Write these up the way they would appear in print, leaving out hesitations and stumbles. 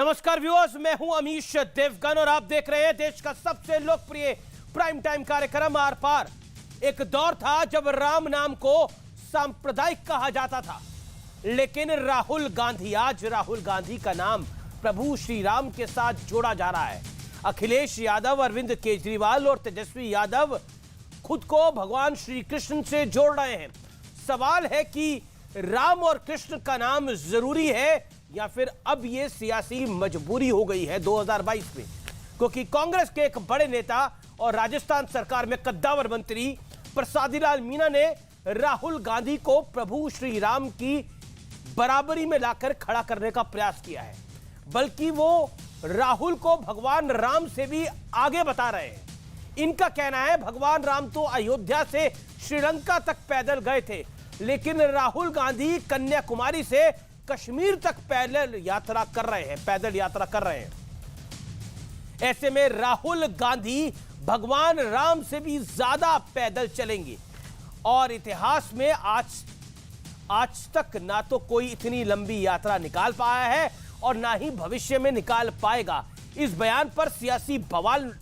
नमस्कार व्यूअर्स, मैं हूं अमीश देवगन और आप देख रहे हैं देश का सबसे लोकप्रिय प्राइम टाइम कार्यक्रम आर पार। एक दौर था जब राम नाम को सांप्रदायिक कहा जाता था, लेकिन राहुल गांधी का नाम प्रभु श्री राम के साथ जोड़ा जा रहा है। अखिलेश यादव, अरविंद केजरीवाल और तेजस्वी यादव खुद को भगवान श्री कृष्ण से जोड़ रहे हैं। सवाल है कि राम और कृष्ण का नाम जरूरी है या फिर अब यह सियासी मजबूरी हो गई है 2022 में, क्योंकि कांग्रेस के एक बड़े नेता और राजस्थान सरकार में कद्दावर मंत्री प्रसादीलाल मीणा ने राहुल गांधी को प्रभु श्री राम की बराबरी में लाकर खड़ा करने का प्रयास किया है, बल्कि वो राहुल को भगवान राम से भी आगे बता रहे हैं। इनका कहना है भगवान राम तो अयोध्या से श्रीलंका तक पैदल गए थे, लेकिन राहुल गांधी कन्याकुमारी से कश्मीर तक पैदल यात्रा कर रहे हैं। ऐसे में राहुल गांधी भगवान राम से भी ज्यादा पैदल चलेंगे और इतिहास में आज तक ना तो कोई इतनी लंबी यात्रा निकाल पाया है और ना ही भविष्य में निकाल पाएगा। इस बयान पर सियासी बवाल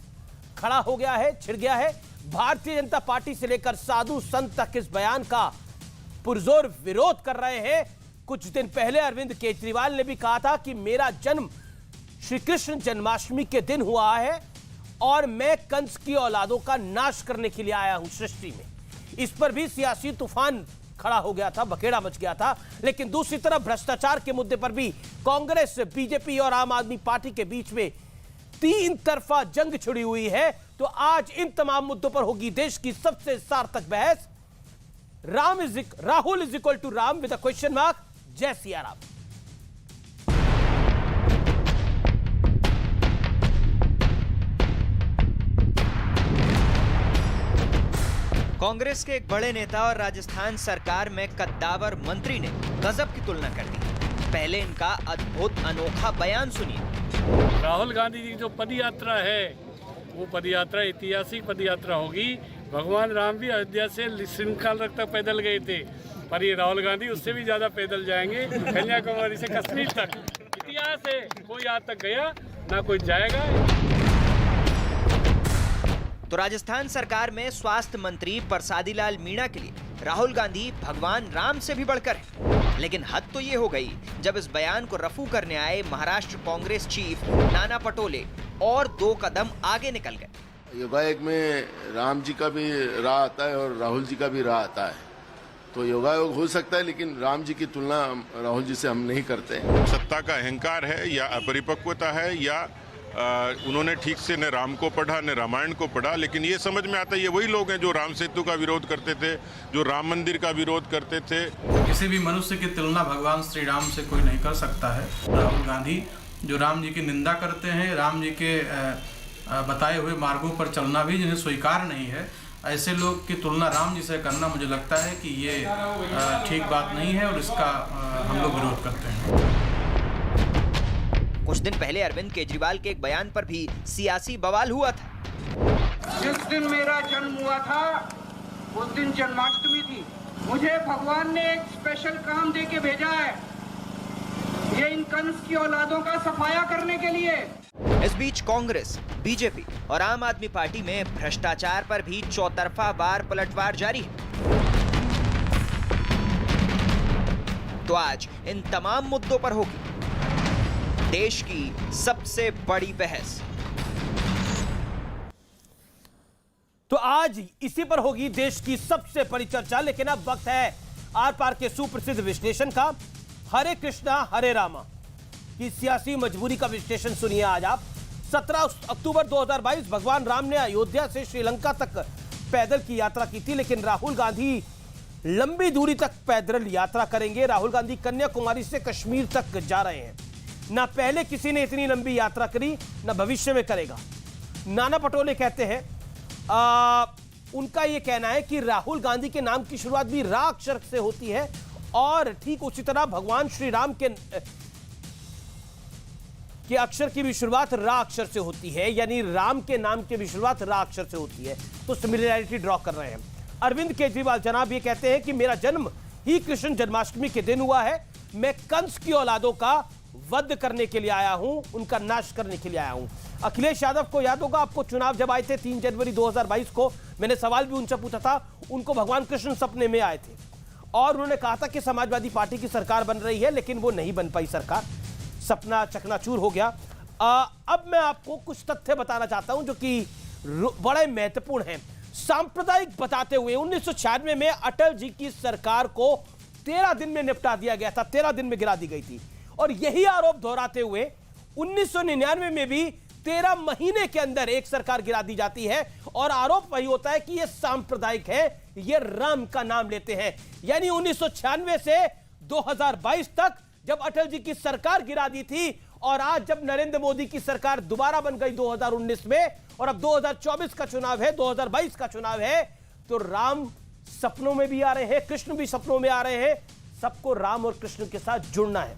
खड़ा हो गया है, छिड़ गया है। भारतीय जनता पार्टी से लेकर साधु संत तक इस बयान का पुरजोर विरोध कर रहे हैं। कुछ दिन पहले अरविंद केजरीवाल ने भी कहा था कि मेरा जन्म श्री कृष्ण जन्माष्टमी के दिन हुआ है और मैं कंस की औलादों का नाश करने के लिए आया हूं सृष्टि में। इस पर भी सियासी तूफान खड़ा हो गया था, बखेड़ा मच गया था। लेकिन दूसरी तरफ भ्रष्टाचार के मुद्दे पर भी कांग्रेस, बीजेपी और आम आदमी पार्टी के बीच में तीन तरफा जंग छिड़ी हुई है। तो आज इन तमाम मुद्दों पर होगी देश की सबसे सार्थक बहस। Rahul is equal to Ram with a question mark. जय सिया राम। कांग्रेस के एक बड़े नेता और राजस्थान सरकार में कद्दावर मंत्री ने गजब की तुलना कर दी। पहले इनका अद्भुत अनोखा बयान सुनिए। राहुल गांधी की जो पदयात्रा है वो पदयात्रा ऐतिहासिक पदयात्रा होगी। भगवान राम भी अयोध्या से श्रृंखला तक पैदल गए थे, पर ये राहुल गांधी उससे भी ज्यादा पैदल जाएंगे, कन्याकुमारी से कश्मीर तक। इतिहास है, कोई आज तक गया ना कोई जाएगा। तो राजस्थान सरकार में स्वास्थ्य मंत्री प्रसादीलाल मीणा के लिए राहुल गांधी भगवान राम से भी बढ़कर है। लेकिन हद तो ये हो गई जब इस बयान को रफू करने आए महाराष्ट्र कांग्रेस चीफ नाना पटोले और 2 कदम आगे निकल गए। योगायोग में राम जी का भी राह आता है और राहुल जी का भी राह आता है, तो योगायोग हो सकता है, लेकिन राम जी की तुलना राहुल जी से हम नहीं करते। सत्ता का अहंकार है या अपरिपक्वता है या उन्होंने ठीक से न राम को पढ़ा न रामायण को पढ़ा। लेकिन ये समझ में आता है ये वही लोग हैं जो राम सेतु का विरोध करते थे, जो राम मंदिर का विरोध करते थे। किसी भी मनुष्य की तुलना भगवान श्री राम से कोई नहीं कर सकता है। राहुल गांधी जो राम जी की निंदा करते हैं, राम जी के बताए हुए मार्गों पर चलना भी जिन्हें स्वीकार नहीं है, ऐसे लोग की तुलना राम जी से करना मुझे लगता है कि ये ठीक बात नहीं है और इसका हम लोग विरोध करते हैं। कुछ दिन पहले अरविंद केजरीवाल के एक बयान पर भी सियासी बवाल हुआ था। जिस दिन मेरा जन्म हुआ था उस दिन जन्माष्टमी थी। मुझे भगवान ने एक स्पेशल काम दे के भेजा है, ये इन कंस की औलादों का सफाया करने के लिए। इस बीच कांग्रेस, बीजेपी और आम आदमी पार्टी में भ्रष्टाचार पर भी चौतरफा वार पलटवार जारी है। तो आज इन तमाम मुद्दों पर होगी देश की सबसे बड़ी बहस। तो आज इसी पर होगी देश की सबसे बड़ी चर्चा। लेकिन अब वक्त है आर पार के सुप्रसिद्ध विश्लेषण का। हरे कृष्णा हरे रामा की सियासी मजबूरी का विश्लेषण सुनिए आज आप। 17 अक्टूबर 2022 भगवान राम ने अयोध्या से श्रीलंका तक पैदल की यात्रा की थी, लेकिन राहुल गांधी लंबी दूरी तक पैदल यात्रा करेंगे। राहुल गांधी कन्याकुमारी से कश्मीर तक जा रहे हैं। ना पहले किसी ने इतनी लंबी यात्रा करी, ना भविष्य में करेगा। नाना पटोले कहते हैं, उनका यह कहना है कि राहुल गांधी के नाम की शुरुआत भी रा अक्षर से होती है और ठीक उसी तरह भगवान श्री राम के अक्षर की भी शुरुआत रा अक्षर से होती है, यानी राम के नाम की भी शुरुआत रा अक्षर से होती है। तो सिमिलैरिटी ड्रॉ कर रहे हैं। अरविंद केजरीवाल जनाब ये कहते हैं कि मेरा जन्म ही कृष्ण जन्माष्टमी के दिन हुआ है। मैं कंस की औलादों का वध करने के लिए आया हूं, उनका नाश करने के लिए आया हूं। अखिलेश यादव को याद होगा आपको, चुनाव जब आए थे 3 जनवरी 2022 को, मैंने सवाल भी उनसे पूछा था, उनको भगवान कृष्ण सपने में आए थे और उन्होंने कहा था कि समाजवादी पार्टी की सरकार बन रही है, लेकिन वो नहीं बन पाई सरकार, सपना चकनाचूर हो गया। अब मैं आपको कुछ तथ्य बताना चाहता हूं जो कि बड़े महत्वपूर्ण हैं। सांप्रदायिक बताते हुए 1996 में अटल जी की सरकार को 13 दिन में निपटा दिया गया था, 13 दिन में गिरा दी गई थी। और यही आरोप दोहराते हुए 1999 में भी 13 महीने के अंदर एक सरकार गिरा दी जाती है और आरोप वही होता है कि ये सांप्रदायिक है, ये राम का नाम लेते हैं। यानी 1996 से 2022 तक जब अटल जी की सरकार गिरा दी थी और आज जब नरेंद्र मोदी की सरकार दोबारा बन गई 2019 में और अब 2024 का चुनाव है, 2022 का चुनाव है, तो राम सपनों में भी आ रहे हैं, कृष्ण भी सपनों में आ रहे हैं। सबको राम और कृष्ण के साथ जुड़ना है।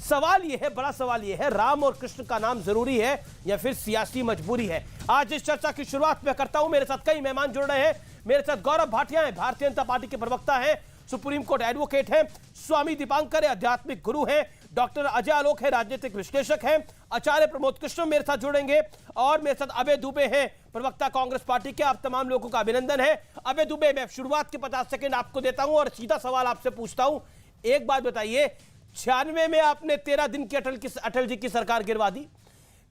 सवाल यह है, बड़ा सवाल यह है, राम और कृष्ण का नाम जरूरी है या फिर सियासी मजबूरी है? आज इस चर्चा की शुरुआत मैं करता हूं। मेरे साथ कई मेहमान जुड़ रहे हैं। मेरे साथ गौरव भाटिया हैं, भारतीय जनता पार्टी के प्रवक्ता हैं, सुप्रीम कोर्ट एडवोकेट हैं, स्वामी दीपांकर आध्यात्मिक गुरु हैं, डॉक्टर अजय आलोक है, राजनीतिक विश्लेषक हैं, आचार्य प्रमोद कृष्ण मेरे साथ जुड़ेंगे और मेरे साथ अभय दुबे हैं, प्रवक्ता कांग्रेस पार्टी के। आप तमाम लोगों का अभिनंदन है। अभय दुबे, मैं शुरुआत के 50 सेकंड आपको देता हूं और सीधा सवाल आपसे पूछता हूं। एक बात बताइए, 96 में आपने 13 दिन की अटल जी की सरकार गिरवा दी,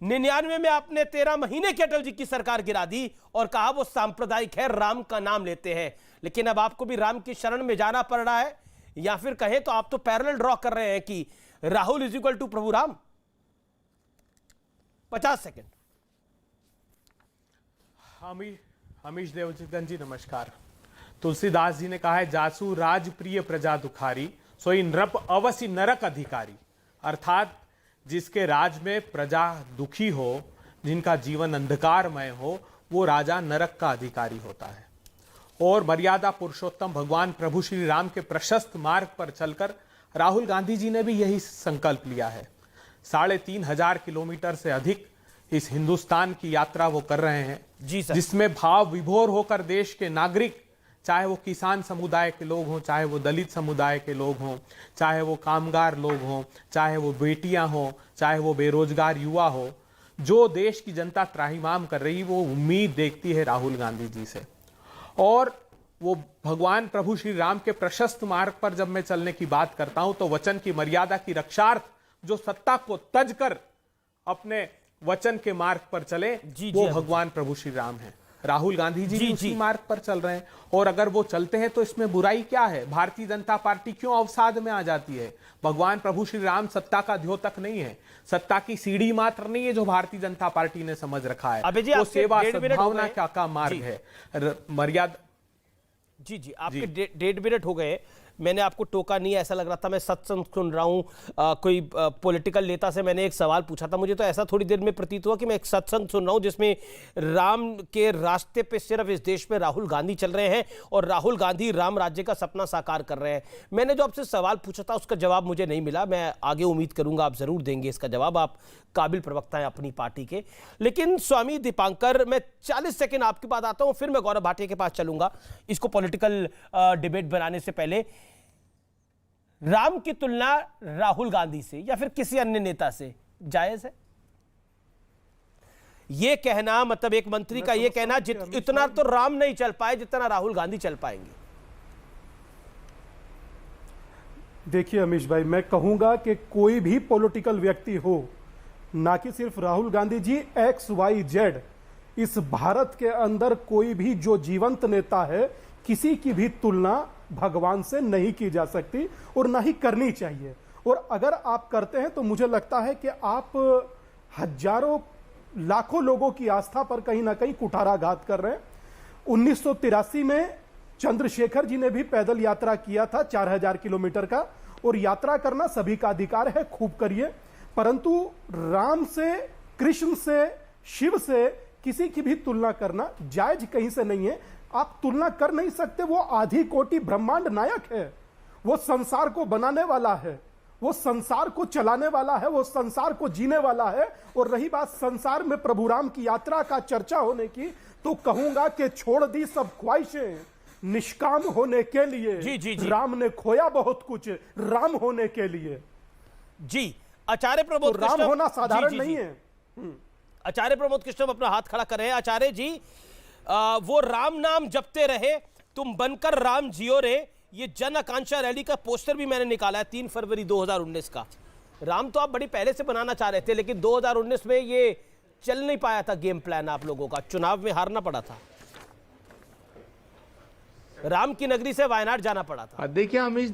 99 में आपने 13 महीने की अटल जी की सरकार गिरा दी और कहा वो सांप्रदायिक है, राम का नाम लेते हैं। लेकिन अब आपको भी राम की शरण में जाना पड़ रहा है, या फिर कहें तो आप तो पैरेलल ड्रॉ कर रहे हैं कि Rahul is equal to Prabhu Ram. 50 second. हमीश देवचितन जी नमस्कार। तुलसीदास जी ने कहा है, जासु राज प्रिय प्रजा दुखारी, सोई नृप अवसि नरक अधिकारी। अर्थात जिसके राज में प्रजा दुखी हो, जिनका जीवन अंधकारमय हो, वो राजा नरक का अधिकारी होता है। और मर्यादा पुरुषोत्तम भगवान प्रभु श्री राम के प्रशस्त मार्ग पर चलकर राहुल गांधी जी ने भी यही संकल्प लिया है। 3,500 किलोमीटर से अधिक इस हिंदुस्तान की यात्रा वो कर रहे हैं जी सर, जिसमें भाव विभोर होकर देश के नागरिक, चाहे वो किसान समुदाय के लोग हों, चाहे वो दलित समुदाय के लोग हों, चाहे वो कामगार लोग हों, चाहे वो बेटियां हों, चाहे वो बेरोजगार युवा हो, जो देश की जनता त्राहिमाम कर रही, वो उम्मीद देखती है राहुल गांधी जी से। और वो भगवान प्रभु श्री राम के प्रशस्त मार्ग पर जब मैं चलने की बात करता हूं तो वचन की मर्यादा की रक्षार्थ जो सत्ता को तज कर अपने वचन के मार्ग पर चले, वो भगवान प्रभु श्री राम है। राहुल गांधी जी भी उसी मार्ग पर चल रहे हैं और अगर वो चलते हैं तो इसमें बुराई क्या है? भारतीय जनता पार्टी क्यों अवसाद में आ जाती है? भगवान प्रभु श्री राम सत्ता का द्योतक नहीं है, सत्ता की सीढ़ी मात्र नहीं है जो भारतीय जनता पार्टी ने समझ रखा है। वो सेवा सद्भावना का मार्ग है। मर्यादा जी आपके 1.5 मिनट हो गए। मैंने आपको टोका नहीं, ऐसा लग रहा था मैं सत्संग सुन रहा हूँ। कोई पॉलिटिकल नेता से मैंने एक सवाल पूछा था, मुझे तो ऐसा थोड़ी देर में प्रतीत हुआ कि मैं एक सत्संग सुन रहा हूँ जिसमें राम के रास्ते पे सिर्फ इस देश में राहुल गांधी चल रहे हैं और राहुल गांधी राम राज्य का सपना साकार कर रहे हैं। मैंने जो आपसे सवाल पूछा था उसका जवाब मुझे नहीं मिला। मैं आगे उम्मीद करूंगा आप जरूर देंगे इसका जवाब, आप काबिल प्रवक्ता हैं अपनी पार्टी के। लेकिन स्वामी दीपांकर, मैं 40 सेकेंड आपके पास आता हूँ, फिर मैं गौरव भाटिया के पास चलूंगा इसको पॉलिटिकल डिबेट बनाने से पहले। राम की तुलना राहुल गांधी से या फिर किसी अन्य नेता से जायज है? यह कहना, मतलब एक मंत्री का यह कहना, इतना तो राम नहीं चल पाए जितना राहुल गांधी चल पाएंगे। देखिए अमीश भाई, मैं कहूंगा कि कोई भी पॉलिटिकल व्यक्ति हो, ना कि सिर्फ राहुल गांधी जी, XYZ, इस भारत के अंदर कोई भी जो जीवंत नेता है, किसी की भी तुलना भगवान से नहीं की जा सकती और ना ही करनी चाहिए। और अगर आप करते हैं तो मुझे लगता है कि आप हजारों लाखों लोगों की आस्था पर कहीं ना कहीं कुठाराघात कर रहे हैं। 1983 में चंद्रशेखर जी ने भी पैदल यात्रा किया था 4000 किलोमीटर का, और यात्रा करना सभी का अधिकार है, खूब करिए। परंतु राम से, कृष्ण से, शिव से किसी की भी तुलना करना जायज कहीं से नहीं है। आप तुलना कर नहीं सकते। वो आधी कोटि ब्रह्मांड नायक है, वो संसार को बनाने वाला है, वो संसार को चलाने वाला है, वो संसार को जीने वाला है। और रही बात संसार में प्रभु राम की यात्रा का चर्चा होने की, तो कहूंगा कि छोड़ दी सब ख्वाहिशें निष्काम होने के लिए। जी। राम ने खोया बहुत कुछ राम होने के लिए। जी आचार्य प्रमोद तो राम कृष्णम, होना साधारण जी, नहीं जी। है। आचार्य प्रमोद कृष्णम अपना हाथ खड़ा कर रहे हैं। आचार्य जी, वो राम नाम जपते रहे, तुम बनकर राम जियो रे, ये जन आकांक्षा रैली का पोस्टर भी मैंने निकाला है 3 फरवरी 2019 का। राम तो आप बड़ी पहले से बनाना चाह रहे थे, लेकिन 2019 में ये चल नहीं पाया था गेम प्लान आप लोगों का, चुनाव में हारना पड़ा था, राम की नगरी से वायनाड जाना पड़ा था। देखिए अमीश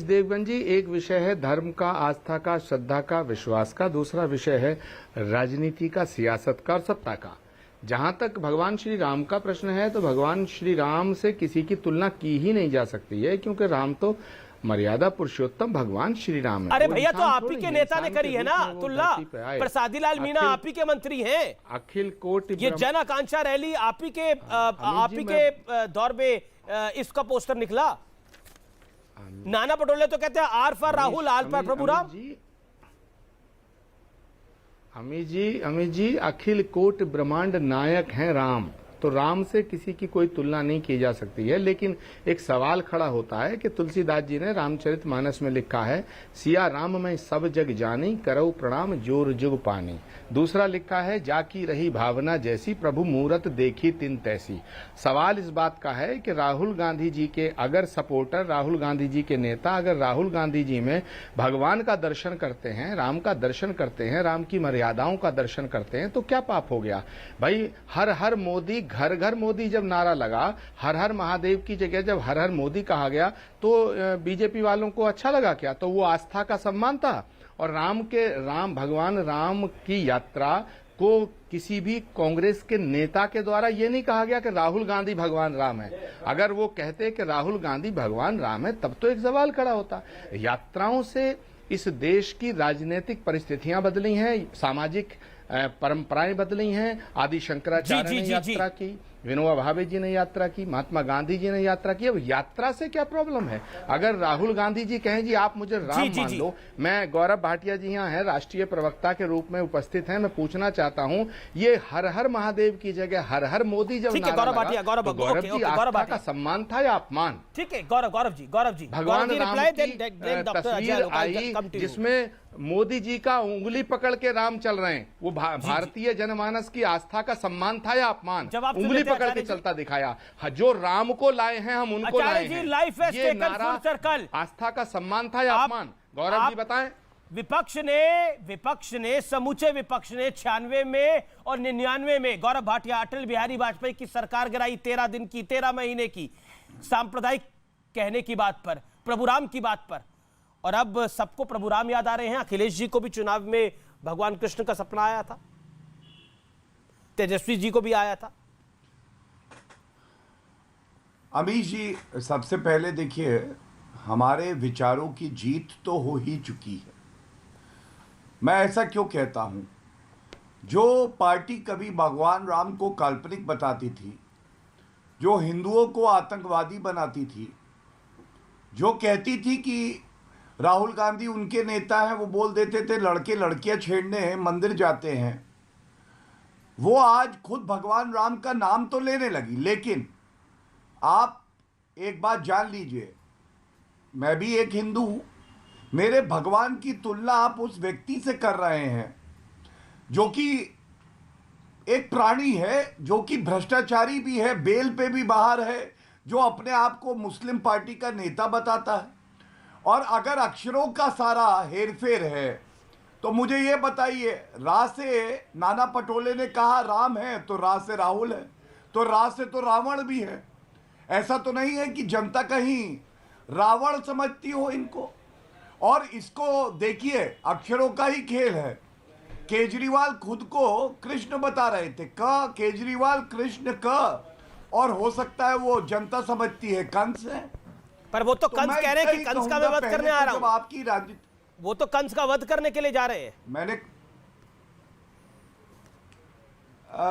देवगन जी, एक विषय है धर्म का, आस्था का, श्रद्धा का, विश्वास का, दूसरा विषय है राजनीति का, सियासत का और सत्ता का। जहां तक भगवान श्री राम का प्रश्न है तो भगवान श्री राम से किसी की तुलना की ही नहीं जा सकती है, क्योंकि राम तो मर्यादा पुरुषोत्तम भगवान श्री राम है। अरे भैया, तो आप ही के नेता ने करी है ना तुलना, प्रसादी लाल मीणा आप ही के मंत्री हैं, अखिल कोटि ये जन आकांक्षा रैली आप ही के दौर में इसका पोस्टर निकला। नाना पटोले तो कहते हैं R for Rahul, R for Prabhu Ram. Amit ji अखिल कोटि ब्रह्मांड नायक हैं राम, तो राम से किसी की कोई तुलना नहीं की जा सकती है। लेकिन एक सवाल खड़ा होता है कि तुलसीदास जी ने रामचरितमानस में लिखा है, सिया राम में सब जग जानी, करऊ प्रणाम जोर जुग पानी। दूसरा लिखा है, जाकी रही भावना जैसी, प्रभु मूरत देखी तिन तैसी। सवाल इस बात का है कि राहुल गांधी जी के अगर सपोर्टर, राहुल गांधी जी के नेता अगर राहुल गांधी जी में भगवान का दर्शन करते हैं, राम का दर्शन करते हैं, राम की मर्यादाओं का दर्शन करते हैं, तो क्या पाप हो गया भाई? हर हर मोदी, घर घर मोदी जब नारा लगा, हर हर महादेव की जगह जब हर हर मोदी कहा गया, तो बीजेपी वालों को अच्छा लगा क्या? तो वो आस्था का सम्मान था। और भगवान राम की यात्रा को किसी भी कांग्रेस के नेता के द्वारा ये नहीं कहा गया कि राहुल गांधी भगवान राम है। अगर वो कहते कि राहुल गांधी भगवान राम है, तब तो एक सवाल खड़ा होता। यात्राओं से इस देश की राजनीतिक परिस्थितियां बदली हैं, सामाजिक परंपराएं बदली हैं। आदि शंकराचार्य ने यात्रा की, विनोबा भावे जी ने यात्रा की, महात्मा गांधी जी ने यात्रा की। अब यात्रा से क्या प्रॉब्लम है? अगर राहुल गांधी जी कहें जी आप मुझे राम मान लो, मैं गौरव भाटिया जी यहाँ हैं, राष्ट्रीय प्रवक्ता के रूप में उपस्थित हैं, मैं पूछना चाहता हूँ, ये हर हर महादेव की जगह हर हर मोदी जब नारा लगा, तो गौरव जी आस्था का सम्मान था या अपमान? ठीक है गौरव जी भगवान राम की तस्वीर आई जिसमें मोदी जी का उंगली पकड़ के राम चल रहे हैं, वो भारतीय जनमानस की आस्था का सम्मान था या अपमान? उंगली पकड़ के चलता दिखाया। जो राम को लाए हैं हम उनको लाए हैं, ये नारा आस्था का सम्मान था या अपमान? गौरव जी बताएं। विपक्ष ने समूचे विपक्ष ने 96 में और 99 में गौरव भाटिया, अटल बिहारी वाजपेयी की सरकार गिराई 13 दिन की, 13 महीने की, सांप्रदायिक कहने की बात पर, प्रभु राम की बात पर। और अब सबको प्रभु राम याद आ रहे हैं। अखिलेश जी को भी चुनाव में भगवान कृष्ण का सपना आया था, तेजस्वी जी को भी आया था। अमीश जी, सबसे पहले देखिए, हमारे विचारों की जीत तो हो ही चुकी है। मैं ऐसा क्यों कहता हूं? जो पार्टी कभी भगवान राम को काल्पनिक बताती थी, जो हिंदुओं को आतंकवादी बनाती थी, जो कहती थी कि राहुल गांधी उनके नेता हैं, वो बोल देते थे लड़के लड़कियां छेड़ने हैं, मंदिर जाते हैं, वो आज खुद भगवान राम का नाम तो लेने लगी। लेकिन आप एक बात जान लीजिए, मैं भी एक हिंदू हूं, मेरे भगवान की तुलना आप उस व्यक्ति से कर रहे हैं जो कि एक प्राणी है, जो कि भ्रष्टाचारी भी है, बेल पे भी बाहर है, जो अपने आप को मुस्लिम पार्टी का नेता बताता है। और अगर अक्षरों का सारा हेरफेर है तो मुझे ये बताइए, रा से नाना पटोले ने कहा राम है तो रा से राहुल है, तो रा से तो रावण भी है। ऐसा तो नहीं है कि जनता कहीं रावण समझती हो इनको। और इसको देखिए, अक्षरों का ही खेल है। केजरीवाल खुद को कृष्ण बता रहे थे, क केजरीवाल कृष्ण क, और हो सकता है वो जनता समझती है कंस है। पर वो तो कंस कह रहे हैं कि कंस का मैं वध करने आ रहा हूं। आपकी राजनीति, वो तो कंस का वध करने के लिए जा रहे हैं। मैंने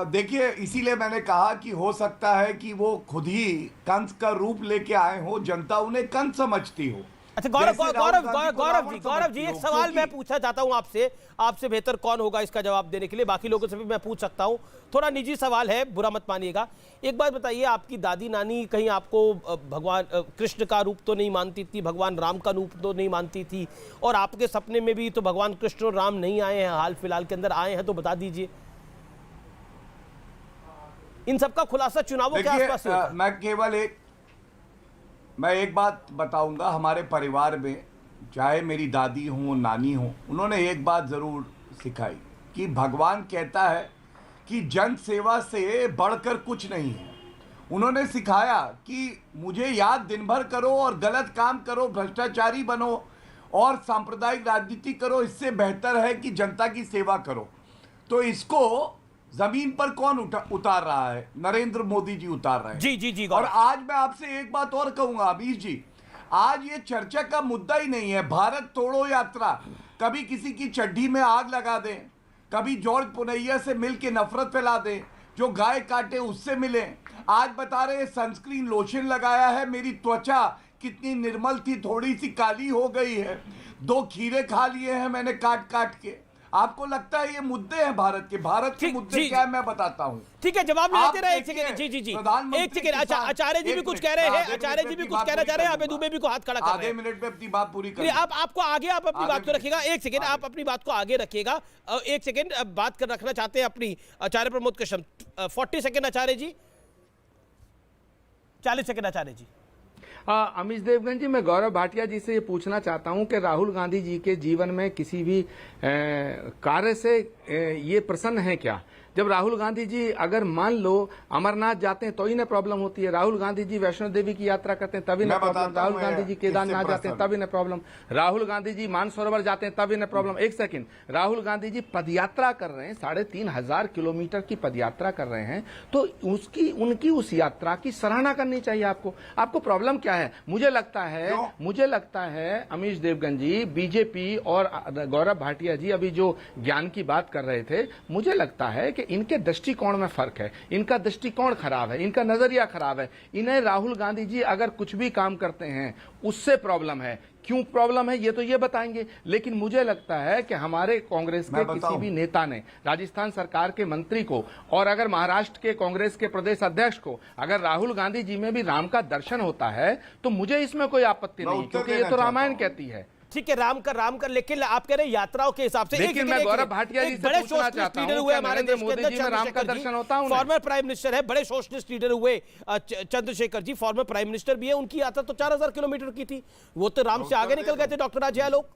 देखिए, इसीलिए मैंने कहा कि हो सकता है कि वो खुद ही कंस का रूप लेके आए हो, जनता उन्हें कंस समझती हो। अच्छा गौरव जैसे गौरव राहुल गांधी को गौरव रावण जी गौरव जी एक समझते हो, सवाल मैं क्योंकि- पूछना चाहता हूं आपसे, आपसे बेहतर कौन होगा इसका जवाब देने के लिए, बाकी लोगों से भी मैं पूछ सकता हूं, थोड़ा निजी सवाल है, बुरा मत मानिएगा। एक बात बताइए, आपकी दादी नानी कहीं आपको भगवान कृष्ण का रूप तो नहीं मानती थी, भगवान राम का रूप तो नहीं मानती थी, और आपके सपने में भी तो भगवान कृष्ण और राम नहीं आए हैं, हाल फिलहाल के अंदर आए हैं, तो बता दीजिए इन सबका खुलासा चुनावों के आसपास से होता है। मैं एक बात बताऊंगा, हमारे परिवार में चाहे मेरी दादी हो नानी हो, उन्होंने एक बात जरूर सिखाई कि भगवान कहता है कि जन सेवा से बढ़कर कुछ नहीं है। उन्होंने सिखाया कि मुझे याद दिन भर करो और गलत काम करो, भ्रष्टाचारी बनो और सांप्रदायिक राजनीति करो, इससे बेहतर है कि जनता की सेवा करो। तो इसको जमीन पर कौन उतार रहा है? नरेंद्र मोदी जी उतार रहे हैं। जी जी जी। और आज मैं आपसे एक बात और कहूंगा अमीश जी, आज ये चर्चा का मुद्दा ही नहीं है। भारत तोड़ो यात्रा, कभी किसी की चड्डी में आग लगा दें, कभी जॉर्ज पुनैया से मिल के नफरत फैला दें, जो गाय काटे उससे मिले। आज बता रहे सनस्क्रीन लोशन लगाया है, मेरी त्वचा कितनी निर्मल थी थोड़ी सी काली हो गई है, 2 खीरे खा लिए हैं मैंने काट काट के। आपको लगता है ये मुद्दे हैं भारत के? भारत के मुद्दे क्या है मैं बताता हूं। ठीक है, जवाब लेते रहे। एक सेकंड जी जी जी, एक सेकंड। अच्छा आचार्य जी भी कुछ कह रहे हैं, आचार्य जी भी कुछ कहना चाह रहे हैं, अबे दुबे भी को हाथ खड़ा कर रहे हैं। आधे मिनट में अपनी बात पूरी करिए। आप आपको आगे आप अपनी बात को रखिएगा, एक सेकंड आप अपनी बात को आगे रखिएगा, एक सेकंड बात कर रखना चाहते हैं अपनी आचार्य प्रमोद कृष्ण। 40 सेकंड आचार्य जी, 40 सेकंड आचार्य जी। अमीश देवगन जी, मैं गौरव भाटिया जी से ये पूछना चाहता हूं कि राहुल गांधी जी के जीवन में किसी भी कार्य से ये प्रसन्न है क्या? जब राहुल गांधी जी अगर मान लो अमरनाथ जाते हैं तो ही ना प्रॉब्लम होती है, राहुल गांधी जी वैष्णो देवी की यात्रा करते हैं तभी ना प्रॉब्लम, राहुल गांधी जी केदारनाथ जाते हैं तभी ना प्रॉब्लम, राहुल गांधी जी मानसरोवर जाते हैं तभी ना प्रॉब्लम। एक सेकंड, राहुल गांधी जी पदयात्रा कर रहे हैं, 3,500 किलोमीटर की पदयात्रा कर रहे हैं, तो उनकी उस यात्रा की सराहना करनी चाहिए आपको। आपको प्रॉब्लम क्या है? मुझे लगता है अमीश देवगन जी, बीजेपी और गौरव भाटिया जी अभी जो ज्ञान की बात कर रहे थे, मुझे लगता है कि इनके दृष्टिकोण में फर्क है, इनका दृष्टिकोण खराब है, इनका नजरिया खराब है। इन्हें राहुल गांधी जी अगर कुछ भी काम करते हैं उससे प्रॉब्लम है, क्यों प्रॉब्लम है ये तो ये बताएंगे। लेकिन मुझे लगता है कि हमारे कांग्रेस के किसी भी नेता ने राजस्थान सरकार के मंत्री को और अगर महाराष्ट्र के कांग्रेस के प्रदेश अध्यक्ष को अगर राहुल गांधी जी में भी राम का दर्शन होता है तो मुझे इसमें कोई आपत्ति नहीं, क्योंकि ये तो रामायण कहती है। ठीक है, राम कर, लेकिन आप कह रहे हैं यात्राओं के हिसाब से। लेकिन मैं गौरव भाटिया जी से पूछना चाहता हूं कि नरेंद्र मोदी जी में राम का दर्शन होता है? फॉर्मर प्राइम मिनिस्टर है, बड़े सोशलिस्ट लीडर हुए Chandrashekhar ji, former prime minister भी है, उनकी यात्रा तो 4000 किलोमीटर की थी, वो तो राम से आगे निकल गए थे डॉक्टर राजिया लोग,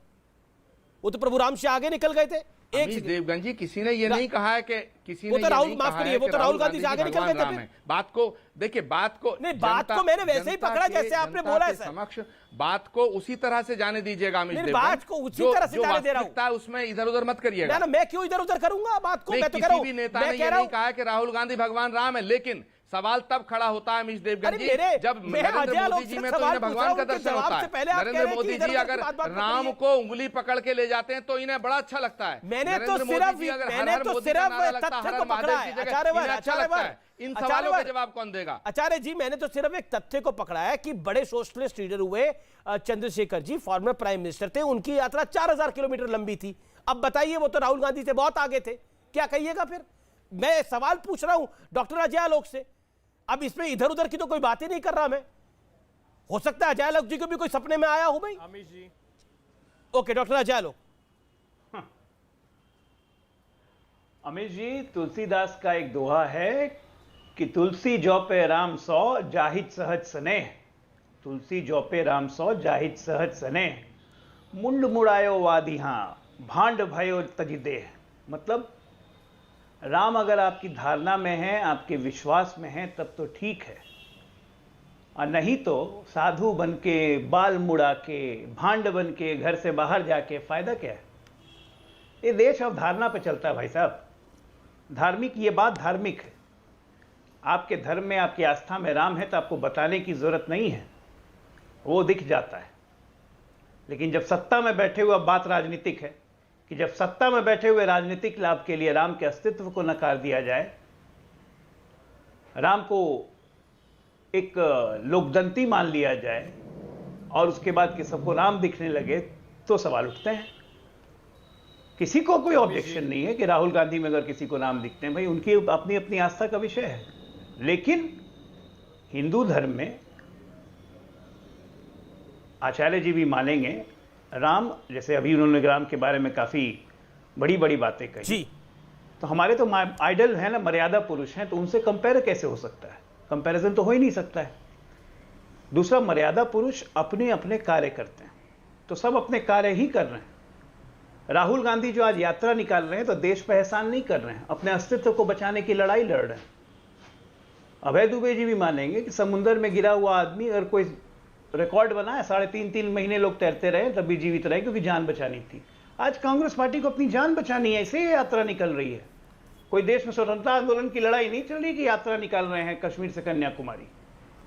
वो तो प्रभु राम से आगे निकल गए थे। एक देवगन जी, किसी ने ये नहीं कहा है कि वो तो राहुल गांधी से आगे निकल गए थे। बात को देखिए, बात को मैंने वैसे ही पकड़ा जैसे आपने बोला समक्ष, बात को उसी तरह से जाने दीजिएगा अमित देवगन, बात को उसी तरह से जाने दे रहा हूं, उसमें इधर उधर मत करिएगा। ना मैं क्यों इधर उधर करूंगा बात को? मैं तो कह रहा हूं, किसी भी नेता ने ये नहीं कहा कि राहुल गांधी भगवान राम है, लेकिन सवाल तब खड़ा होता है अमीश देवगन जी जब नरेंद्र मोदी जी में तो इन्हें भगवान का दर्शन होता है। नरेंद्र मोदी जी अगर राम को उंगली पकड़ के ले जाते हैं तो इन्हें बड़ा अच्छा लगता है। मैंने तो सिर्फ तथ्य को पकड़ा है, अच्छा लगता है। इन सवालों का जवाब कौन देगा? आचार्य जी, मैंने तो सिर्फ एक तथ्य को पकड़ा है कि बड़े सोशलिस्ट लीडर हुए Chandrashekhar ji, former prime minister थे, उनकी यात्रा 4000 किलोमीटर लंबी थी। अब बताइए, वो तो राहुल गांधी से बहुत आगे थे, क्या कहिएगा फिर? मैं सवाल पूछ रहा हूं डॉक्टर अजय आलोक से, अब इसमें इधर उधर की तो कोई बात ही नहीं कर रहा मैं। हो सकता है अजय आलोक जी को भी कोई सपने में आया हो भाई। अमीश जी, ओके, डॉक्टर अजय आलोक। अमीश जी, तुलसीदास का एक दोहा है कि तुलसी जौपे राम सौ जाहिद सहज स्नेह, तुलसी जौपे राम सौ जाहिद सहज स्नेह, मुंड मुड़ायो वादिहा भांड भयो तजिदेह। मतलब राम अगर आपकी धारणा में है, आपके विश्वास में है, तब तो ठीक है, और नहीं तो साधु बन के, बाल मुड़ा के, भांड बन के घर से बाहर जाके फायदा क्या है? ये देश अब धारणा पे चलता है भाई साहब। धार्मिक, ये बात धार्मिक है। आपके धर्म में, आपकी आस्था में राम है तो आपको बताने की जरूरत नहीं है, वो दिख जाता है। लेकिन जब सत्ता में बैठे हुए, बात राजनीतिक है कि जब सत्ता में बैठे हुए राजनीतिक लाभ के लिए राम के अस्तित्व को नकार दिया जाए, राम को एक लोकदंती मान लिया जाए, और उसके बाद कि सबको राम दिखने लगे तो सवाल उठते हैं। किसी को कोई ऑब्जेक्शन नहीं है कि राहुल गांधी में अगर किसी को राम दिखते हैं, भाई उनकी अपनी अपनी आस्था का विषय है। लेकिन हिंदू धर्म में आचार्य जी भी मानेंगे राम, जैसे अभी उन्होंने राम के बारे में काफी बड़ी बड़ी बातें कही जी, तो हमारे तो आइडल है ना, मर्यादा पुरुष हैं, तो उनसे कंपेयर कैसे हो सकता है? कंपैरिजन तो हो ही नहीं सकता है। दूसरा, मर्यादा पुरुष अपने अपने कार्य करते हैं, तो सब अपने कार्य ही कर रहे हैं। राहुल गांधी जो आज यात्रा निकाल रहे हैं तो देश पर एहसान नहीं कर रहे हैं, अपने अस्तित्व को बचाने की लड़ाई लड़ रहे हैं। अभय दुबे जी भी मानेंगे कि समुद्र में गिरा हुआ आदमी अगर कोई रिकॉर्ड बना है, 3.5 महीने लोग तैरते रहे तब भी जीवित रहे, क्योंकि जान बचानी थी। आज कांग्रेस पार्टी को अपनी जान बचानी है, इसलिए यात्रा निकल रही है। कोई देश में स्वतंत्रता आंदोलन की लड़ाई नहीं चल रही कि यात्रा निकाल रहे हैं कश्मीर से कन्याकुमारी।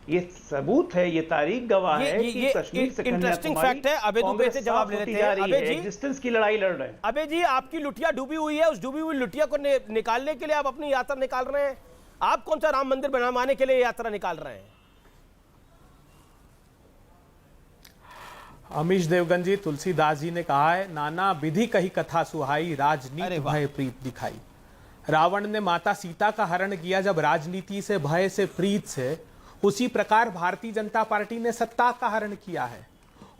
ये सबूत है, ये तारीख गवाह है कि कश्मीर से इंटरेस्टिंग फैक्ट है। अबे दुबे से जवाब ले लेते हैं। अबे जी, एग्जिस्टेंस की लड़ाई लड़ रहे हैं। अबे जी, आपकी लुटिया डूबी हुई है, उस डूबी हुई लुटिया को निकालने के लिए आप अपनी यात्रा निकाल रहे हैं। आप कौन सा राम मंदिर बनवाने के लिए यात्रा निकाल रहे हैं? अमीश देवगन जी, तुलसीदास जी ने कहा है, नाना विधि कही कथा सुहाई, राजनीति भय प्रीत दिखाई। रावण ने माता सीता का हरण किया जब राजनीति से, भय से, प्रीत से, उसी प्रकार भारतीय जनता पार्टी ने सत्ता का हरण किया है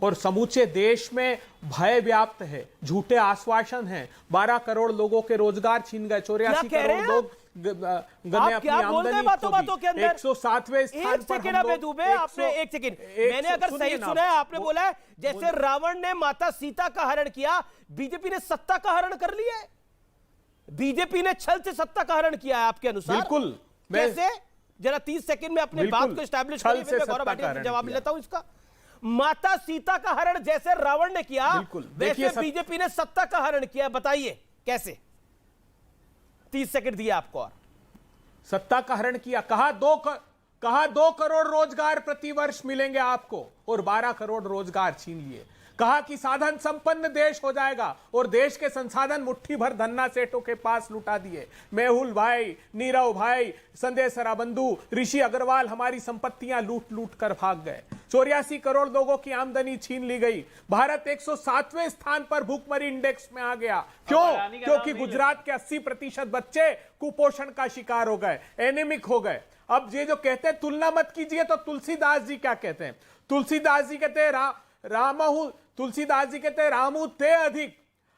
और समूचे देश में भय व्याप्त है, झूठे आश्वासन हैं, 12 करोड़ लोगों के रोजगार छीन गए, 84 करोड़ लोग गने अपनी आमदनी बातों के अंदर 107वें स्थान पर हम लोग। दुबे, आपने एक सेकंड, मैंने अगर सही सुना है, आपने बोला है जैसे रावण ने माता सीता का हरण किया, बीजेपी ने सत्ता का हरण कर लिया है। बीजेपी ने छल से सत्ता का हरण किया है आपके अनुसार? बिल्कुल। कैसे? जरा 30 सेकंड में अपने बात को एस्टैब्लिश करिए, फिर मैं गौरव भाटिया से जवाब लेता हूं इसका। माता सीता का हरण जैसे रावण ने किया, वैसे बीजेपी ने सत्ता का हरण किया, बताइए कैसे? 30 सेकंड दिया आपको। और सत्ता का हरण किया, कहा 2 करोड़ रोजगार प्रति वर्ष मिलेंगे आपको और 12 करोड़ रोजगार छीन लिए। कहा कि साधन संपन्न देश हो जाएगा और देश के संसाधन मुट्ठी भर धन्ना सेठों के पास लुटा दिए। मेहुल भाई, नीरव भाई, संजय सराबंधु, ऋषि अग्रवाल हमारी संपत्तियां लूट लूट कर भाग गए। 84 करोड़ लोगों की आमदनी छीन ली गई। भारत 107वें स्थान पर भूखमरी इंडेक्स में आ गया। क्यों? क्योंकि गुजरात के 80% बच्चे कुपोषण का शिकार हो गए, एनीमिक हो गए। अब ये जो कहते हैं तुलना मत कीजिए, तो तुलसीदास जी क्या कहते हैं? तुलसीदास जी कहते हैं तुलसीदास जी कहते हैं रामू ते अधिक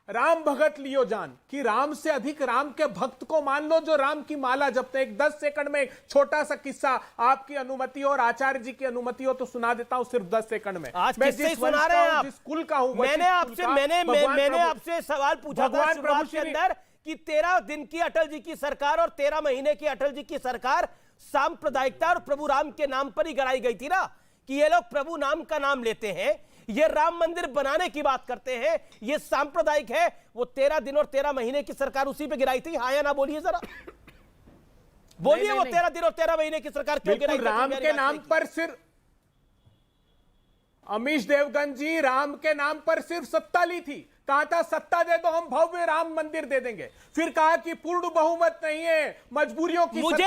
राम भगत लियो जान, कि राम से अधिक राम के भक्त को मान लो जो राम की माला जपते हैं। एक 10 सेकंड में एक छोटा सा किस्सा, आपकी अनुमति और आचार्य जी की अनुमति हो तो सुना देता हूं, सिर्फ 10 सेकंड में। आज किससे सुना रहे हैं आप? स्कूल का हूं। मैंने आपसे सवाल पूछा था शुरुआत के अंदर कि 13 दिन की अटल जी की सरकार और 13 महीने की अटल जी की सरकार सांप्रदायिकता और प्रभु राम के नाम पर ही गिराई गई थी ना, कि ये लोग प्रभु नाम का नाम लेते हैं, ये राम मंदिर बनाने की बात करते हैं, ये सांप्रदायिक है। वो 13 दिन और 13 महीने की सरकार उसी पे गिराई थी। हाँ या ना बोलिए जरा, बोलिए। वो 13 दिन और 13 महीने की सरकार क्यों गिराई थी? राम के नाम पर सिर्फ अमीश देवगन जी, राम के नाम पर सिर्फ सत्ता ली थी। कहा था सत्ता दे दो, हम भव्य राम मंदिर दे देंगे। फिर कहा कि पूर्ण बहुमत नहीं है, मजबूरियों की मुझे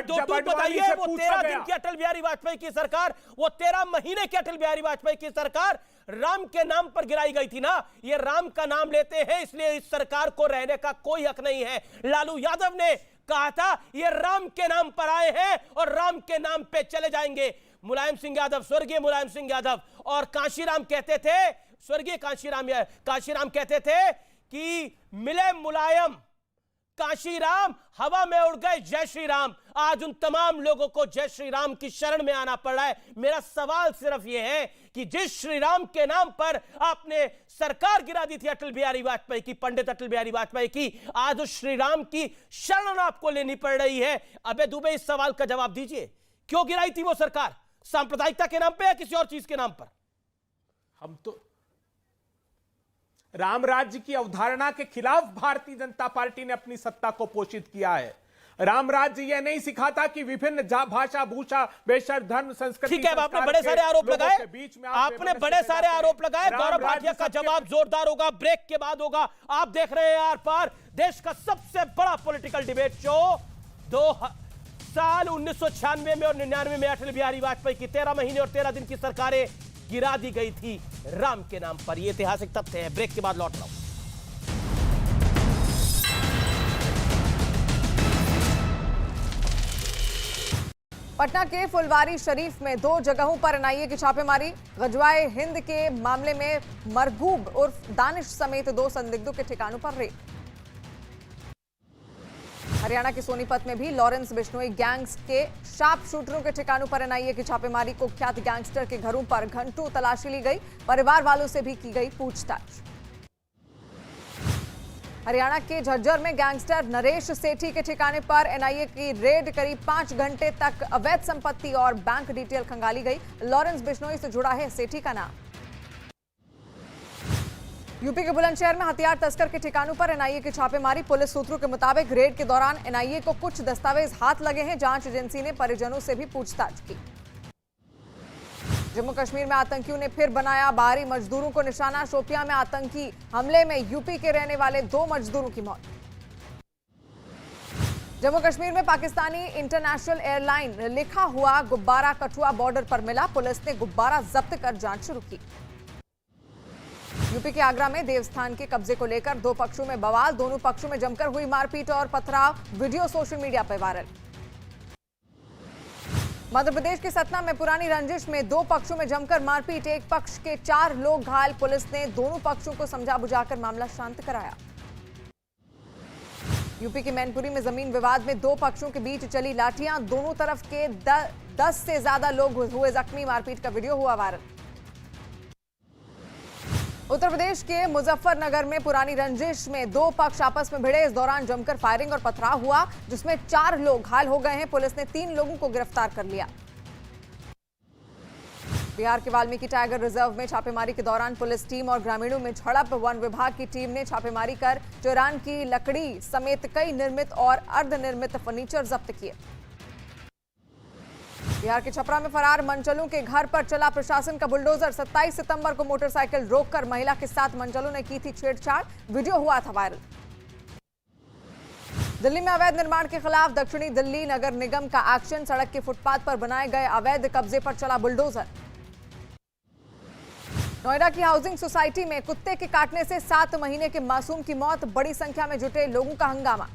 दो बताइए। वो 13 दिन की अटल बिहारी वाजपेयी की सरकार, वो 13 महीने की अटल बिहारी वाजपेयी की सरकार राम के नाम पर गिराई गई थी ना। ये राम का नाम लेते हैं, इसलिए इस सरकार को रहने का कोई हक नहीं है। लालू यादव ने कहा था ये राम के नाम पर आए हैं और राम के नाम पे चले जाएंगे। मुलायम सिंह यादव, स्वर्गीय मुलायम सिंह यादव और कांशीराम कहते थे, स्वर्गीय कांशीराम कहते थे कि मिले मुलायम कांशीराम, हवा में उड़ गए जय श्री राम। आज उन तमाम लोगों को जय श्री राम की शरण में आना पड़ रहा है। मेरा सवाल सिर्फ यह है कि जिस श्री राम के नाम पर आपने सरकार गिरा दी थी अटल बिहारी वाजपेयी की, पंडित अटल बिहारी वाजपेयी की, आज उस श्री राम की शरण आपको लेनी पड़ रही है। अबे दुबे, इस सवाल का जवाब दीजिए, क्यों गिराई थी वो सरकार? सांप्रदायिकता के नाम पे या किसी और चीज के नाम पर? हम तो राम राज्य की अवधारणा के खिलाफ भारतीय जनता पार्टी ने अपनी सत्ता को पोषित किया है। राम राज्य यह नहीं सिखाता कि विभिन्न भाषा, भूषा, वेशर, धर्म, संस्कृति। ठीक है, आपने बड़े सारे आरोप लगाए, आपने बड़े सारे आरोप लगाए। गौरव भाटिया का जवाब जोरदार होगा, ब्रेक के बाद होगा। आप देख रहे हैं आर पार, देश का सबसे बड़ा पॉलिटिकल डिबेट शो साल 1996 में और 99 में अटल बिहारी वाजपेयी की 13 महीने और 13 दिन की सरकारें गिरा दी गई थी राम के नाम पर। यह ऐतिहासिक तथ्य है। ब्रेक के बाद लौट रहा हूं। पटना के फुलवारी शरीफ में 2 जगहों पर एनआईए की छापेमारी। गजवाए हिंद के मामले में मरगूब उर्फ दानिश समेत 2 संदिग्धों के ठिकानों पर रेड। हरियाणा के सोनीपत में भी लॉरेंस बिश्नोई गैंग्स के शार्प शूटरों के ठिकानों पर एनआईए की छापेमारी। कुख्यात गैंगस्टर के घरों पर घंटों तलाशी ली गई। परिवार वालों से भी की गई पूछताछ। हरियाणा के झज्जर में गैंगस्टर नरेश सेठी के ठिकाने पर एनआईए की रेड। करीब 5 घंटे तक अवैध संपत्ति और बैंक डिटेल खंगाली गई। लॉरेंस बिश्नोई से जुड़ा है सेठी का नाम। यूपी के बुलंदशहर में हथियार तस्कर के ठिकानों पर एनआईए की छापेमारी। पुलिस सूत्रों के मुताबिक रेड के दौरान एनआईए को कुछ दस्तावेज हाथ लगे हैं। जांच एजेंसी ने परिजनों से भी पूछताछ की। जम्मू कश्मीर में आतंकियों ने फिर बनाया बाहरी मजदूरों को निशाना। शोपियां में आतंकी हमले में यूपी के रहने वाले 2 मजदूरों की मौत। जम्मू कश्मीर में पाकिस्तानी इंटरनेशनल एयरलाइन लिखा हुआ गुब्बारा कठुआ बॉर्डर पर मिला। पुलिस ने गुब्बारा जब्त कर जांच शुरू की। यूपी के आगरा में देवस्थान के कब्जे को लेकर 2 पक्षों में बवाल। दोनों पक्षों में जमकर हुई मारपीट और पथराव। वीडियो सोशल मीडिया पर वायरल। मध्य प्रदेश के सतना में पुरानी रंजिश में 2 पक्षों में जमकर मारपीट। एक पक्ष के 4 लोग घायल। पुलिस ने दोनों पक्षों को समझा बुझाकर मामला शांत कराया। यूपी के मैनपुरी में जमीन विवाद में 2 पक्षों के बीच चली लाठियां। दोनों तरफ के 10 से ज्यादा लोग हुए जख्मी। मारपीट का वीडियो हुआ वायरल। उत्तर प्रदेश के मुजफ्फरनगर में पुरानी रंजिश में 2 पक्ष आपस में भिड़े। इस दौरान जमकर फायरिंग और पथराव हुआ, जिसमें 4 लोग घायल हो गए हैं। पुलिस ने 3 लोगों को गिरफ्तार कर लिया। बिहार के वाल्मीकि टाइगर रिजर्व में छापेमारी के दौरान पुलिस टीम और ग्रामीणों में झड़प। वन विभाग की टीम ने छापेमारी कर चौरान की लकड़ी समेत कई निर्मित और अर्धनिर्मित फर्नीचर जब्त किए। बिहार के छपरा में फरार मंचलों के घर पर चला प्रशासन का बुलडोजर। 27 सितंबर को मोटरसाइकिल रोककर महिला के साथ मंचलों ने की थी छेड़छाड़। वीडियो हुआ था वायरल। दिल्ली में अवैध निर्माण के खिलाफ दक्षिणी दिल्ली नगर निगम का एक्शन। सड़क के फुटपाथ पर बनाए गए अवैध कब्जे पर चला बुलडोजर। नोएडा की हाउसिंग सोसाइटी में कुत्ते के काटने से 7 महीने के मासूम की मौत। बड़ी संख्या में जुटे लोगों का हंगामा।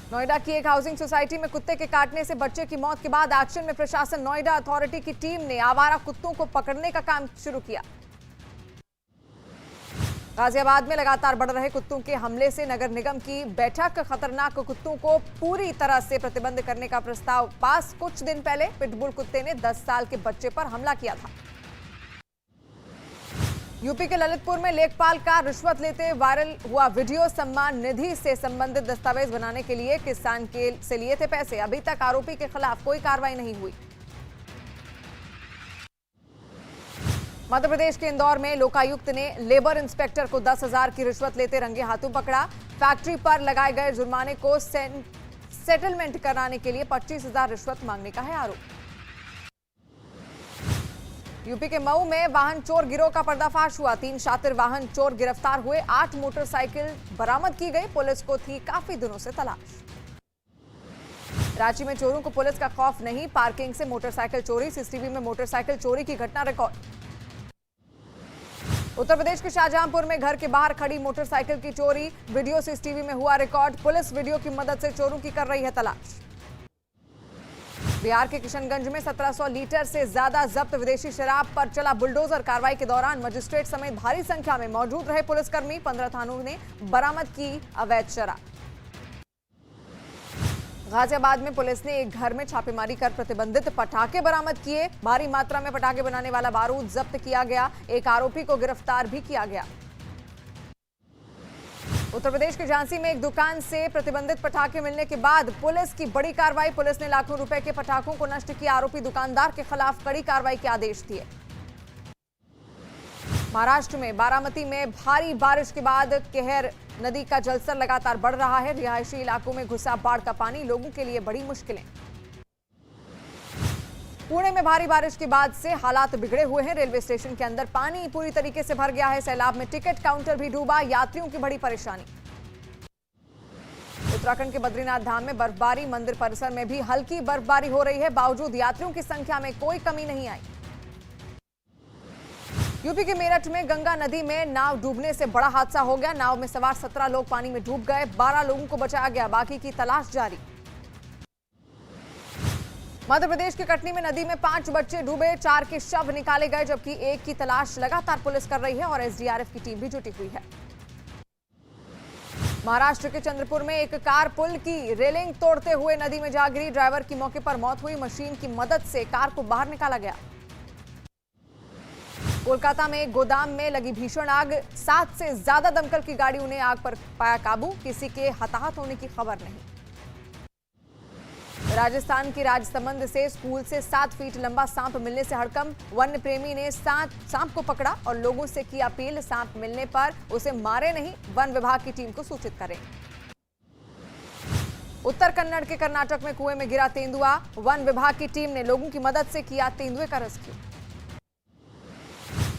नोएडा की एक हाउसिंग सोसाइटी में कुत्ते के काटने से बच्चे की मौत के बाद एक्शन में प्रशासन। नोएडा अथॉरिटी की टीम ने आवारा कुत्तों को पकड़ने का काम शुरू किया। गाजियाबाद में लगातार बढ़ रहे कुत्तों के हमले से नगर निगम की बैठक। खतरनाक कुत्तों को पूरी तरह से प्रतिबंध करने का प्रस्ताव पास। कुछ दिन पहले पिटबुल कुत्ते ने 10 साल के बच्चे पर हमला किया था। यूपी के ललितपुर में लेखपाल का रिश्वत लेते वायरल हुआ वीडियो। सम्मान निधि से संबंधित दस्तावेज बनाने के लिए किसान से लिए थे पैसे। अभी तक आरोपी के खिलाफ कोई कार्रवाई नहीं हुई। मध्य प्रदेश के इंदौर में लोकायुक्त ने लेबर इंस्पेक्टर को 10,000 की रिश्वत लेते रंगे हाथों पकड़ा। फैक्ट्री पर लगाए गए जुर्माने को सेटलमेंट कराने के लिए 25,000 रिश्वत मांगने का है आरोप। यूपी के मऊ में वाहन चोर गिरोह का पर्दाफाश हुआ। 3 शातिर वाहन चोर गिरफ्तार हुए। 8 मोटरसाइकिल बरामद की गई। पुलिस को थी काफी दिनों से तलाश। रांची में चोरों को पुलिस का खौफ नहीं। पार्किंग से मोटरसाइकिल चोरी। सीसीटीवी में मोटरसाइकिल चोरी की घटना रिकॉर्ड। उत्तर प्रदेश के शाहजहांपुर में घर के बाहर खड़ी मोटरसाइकिल की चोरी। वीडियो सीसीटीवी में हुआ रिकॉर्ड। पुलिस वीडियो की मदद से चोरों की कर रही है तलाश। बिहार के किशनगंज में 1700 लीटर से ज्यादा जब्त विदेशी शराब पर चला बुलडोजर। कार्रवाई के दौरान मजिस्ट्रेट समेत भारी संख्या में मौजूद रहे पुलिसकर्मी। 15 थानों ने बरामद की अवैध शराब। गाजियाबाद में पुलिस ने एक घर में छापेमारी कर प्रतिबंधित पटाखे बरामद किए। भारी मात्रा में पटाखे बनाने वाला बारूद जब्त किया गया। एक आरोपी को गिरफ्तार भी किया गया। उत्तर प्रदेश के झांसी में एक दुकान से प्रतिबंधित पटाखे मिलने के बाद पुलिस की बड़ी कार्रवाई। पुलिस ने लाखों रुपए के पटाखों को नष्ट किया। आरोपी दुकानदार के खिलाफ कड़ी कार्रवाई के आदेश दिए। महाराष्ट्र में बारामती में भारी बारिश के बाद कहर नदी का जलस्तर लगातार बढ़ रहा है। रिहायशी इलाकों में घुसा बाढ़ का पानी। लोगों के लिए बड़ी मुश्किलें। पुणे में भारी बारिश के बाद से हालात बिगड़े हुए हैं। रेलवे स्टेशन के अंदर पानी पूरी तरीके से भर गया है। सैलाब में टिकट काउंटर भी डूबा। यात्रियों की बड़ी परेशानी। उत्तराखंड के बद्रीनाथ धाम में बर्फबारी, मंदिर परिसर में भी हल्की बर्फबारी हो रही है। बावजूद यात्रियों की संख्या में कोई कमी नहीं आई। यूपी के मेरठ में गंगा नदी में नाव डूबने से बड़ा हादसा हो गया। नाव में सवार 17 लोग पानी में डूब गए। 12 लोगों को बचाया गया, बाकी की तलाश जारी। मध्य प्रदेश के कटनी में नदी में 5 बच्चे डूबे, 4 के शव निकाले गए, जबकि एक की तलाश लगातार पुलिस कर रही है और एसडीआरएफ की टीम भी जुटी हुई है। महाराष्ट्र के चंद्रपुर में एक कार पुल की रेलिंग तोड़ते हुए नदी में जा गिरी। ड्राइवर की मौके पर मौत हुई। मशीन की मदद से कार को बाहर निकाला गया। कोलकाता में एक गोदाम में लगी भीषण आग, 7 से ज्यादा दमकल की गाड़ियों ने आग पर पाया काबू। किसी के हताहत होने की खबर नहीं। राजस्थान के राजसमंद से स्कूल से 7 फीट लंबा सांप मिलने से हड़कंप। वन्य प्रेमी ने सांप को पकड़ा और लोगों से की अपील, सांप मिलने पर उसे मारे नहीं, वन विभाग की टीम को सूचित करें। उत्तर कन्नड़ के कर्नाटक में कुएं में गिरा तेंदुआ। वन विभाग की टीम ने लोगों की मदद से किया तेंदुए का रेस्क्यू।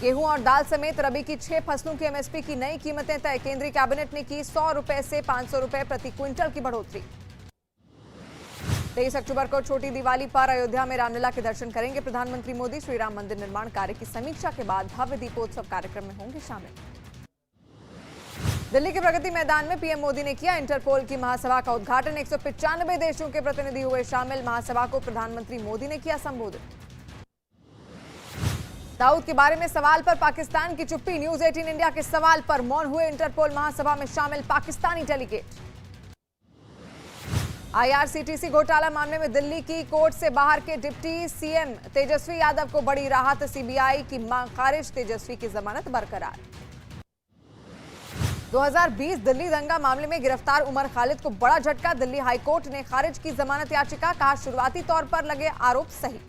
गेहूं और दाल समेत रबी की 6 फसलों की एमएसपी की नई कीमतें तय। केंद्रीय कैबिनेट ने की 100 रुपए से 500 रुपए प्रति क्विंटल की बढ़ोतरी। 23 अक्टूबर को छोटी दिवाली पर अयोध्या में रामलला के दर्शन करेंगे प्रधानमंत्री मोदी। श्री राम मंदिर निर्माण कार्य की समीक्षा के बाद भव्य दीपोत्सव कार्यक्रम में होंगे शामिल। दिल्ली के प्रगति मैदान में पीएम मोदी ने किया इंटरपोल की महासभा का उद्घाटन। 195 देशों के प्रतिनिधि हुए शामिल। महासभा को प्रधानमंत्री मोदी ने किया संबोधित। दाऊद के बारे में सवाल पर पाकिस्तान की चुप्पी। न्यूज 18 इंडिया के सवाल पर मौन हुए इंटरपोल महासभा में शामिल पाकिस्तानी डेलीगेट। आईआरसीटीसी घोटाला मामले में दिल्ली की कोर्ट से बाहर के डिप्टी सीएम तेजस्वी यादव को बड़ी राहत। सीबीआई की मांग खारिज, तेजस्वी की जमानत बरकरार। 2020 दिल्ली दंगा मामले में गिरफ्तार उमर खालिद को बड़ा झटका। दिल्ली हाईकोर्ट ने खारिज की जमानत याचिका, कहा शुरुआती तौर पर लगे आरोप सही।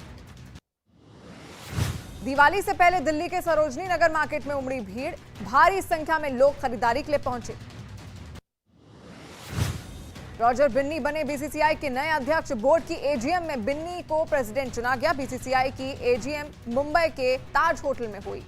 दिवाली से पहले दिल्ली के सरोजनी नगर मार्केट में उमड़ी भीड़। भारी संख्या में लोग खरीदारी के लिए पहुंचे। रॉजर बिन्नी बने बीसीसीआई के नए अध्यक्ष। बोर्ड की एजीएम में बिन्नी को प्रेसिडेंट चुना गया। बीसीसीआई की एजीएम मुंबई के ताज होटल में हुई।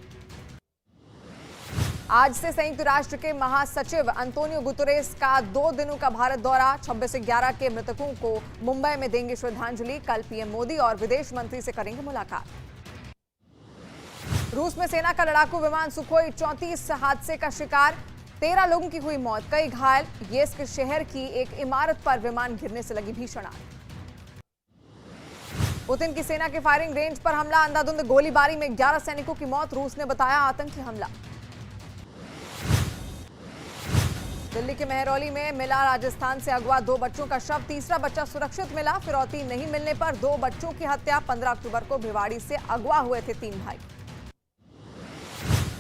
आज से संयुक्त राष्ट्र के महासचिव अंतोनियो गुतेरेस का 2 दिनों का भारत दौरा। 26 से 11 के मृतकों को मुंबई में देंगे श्रद्धांजलि। कल पीएम मोदी और विदेश मंत्री से करेंगे मुलाकात। रूस में सेना का लड़ाकू विमान सुखोई 34 हादसे का शिकार। 13 लोगों की हुई मौत, कई घायल। येस्क शहर की एक इमारत पर विमान गिरने से लगी भीषण आग। पुतिन की सेना के फायरिंग रेंज पर हमला, अंधाधुंध गोलीबारी में 11 सैनिकों की मौत। रूस ने बताया आतंकी हमला। दिल्ली के मेहरौली में मिला राजस्थान से अगवा 2 बच्चों का शव। तीसरा बच्चा सुरक्षित मिला। फिरौती नहीं मिलने पर 2 बच्चों की हत्या। 15 अक्टूबर को भिवाड़ी से अगवा हुए थे 3 भाई।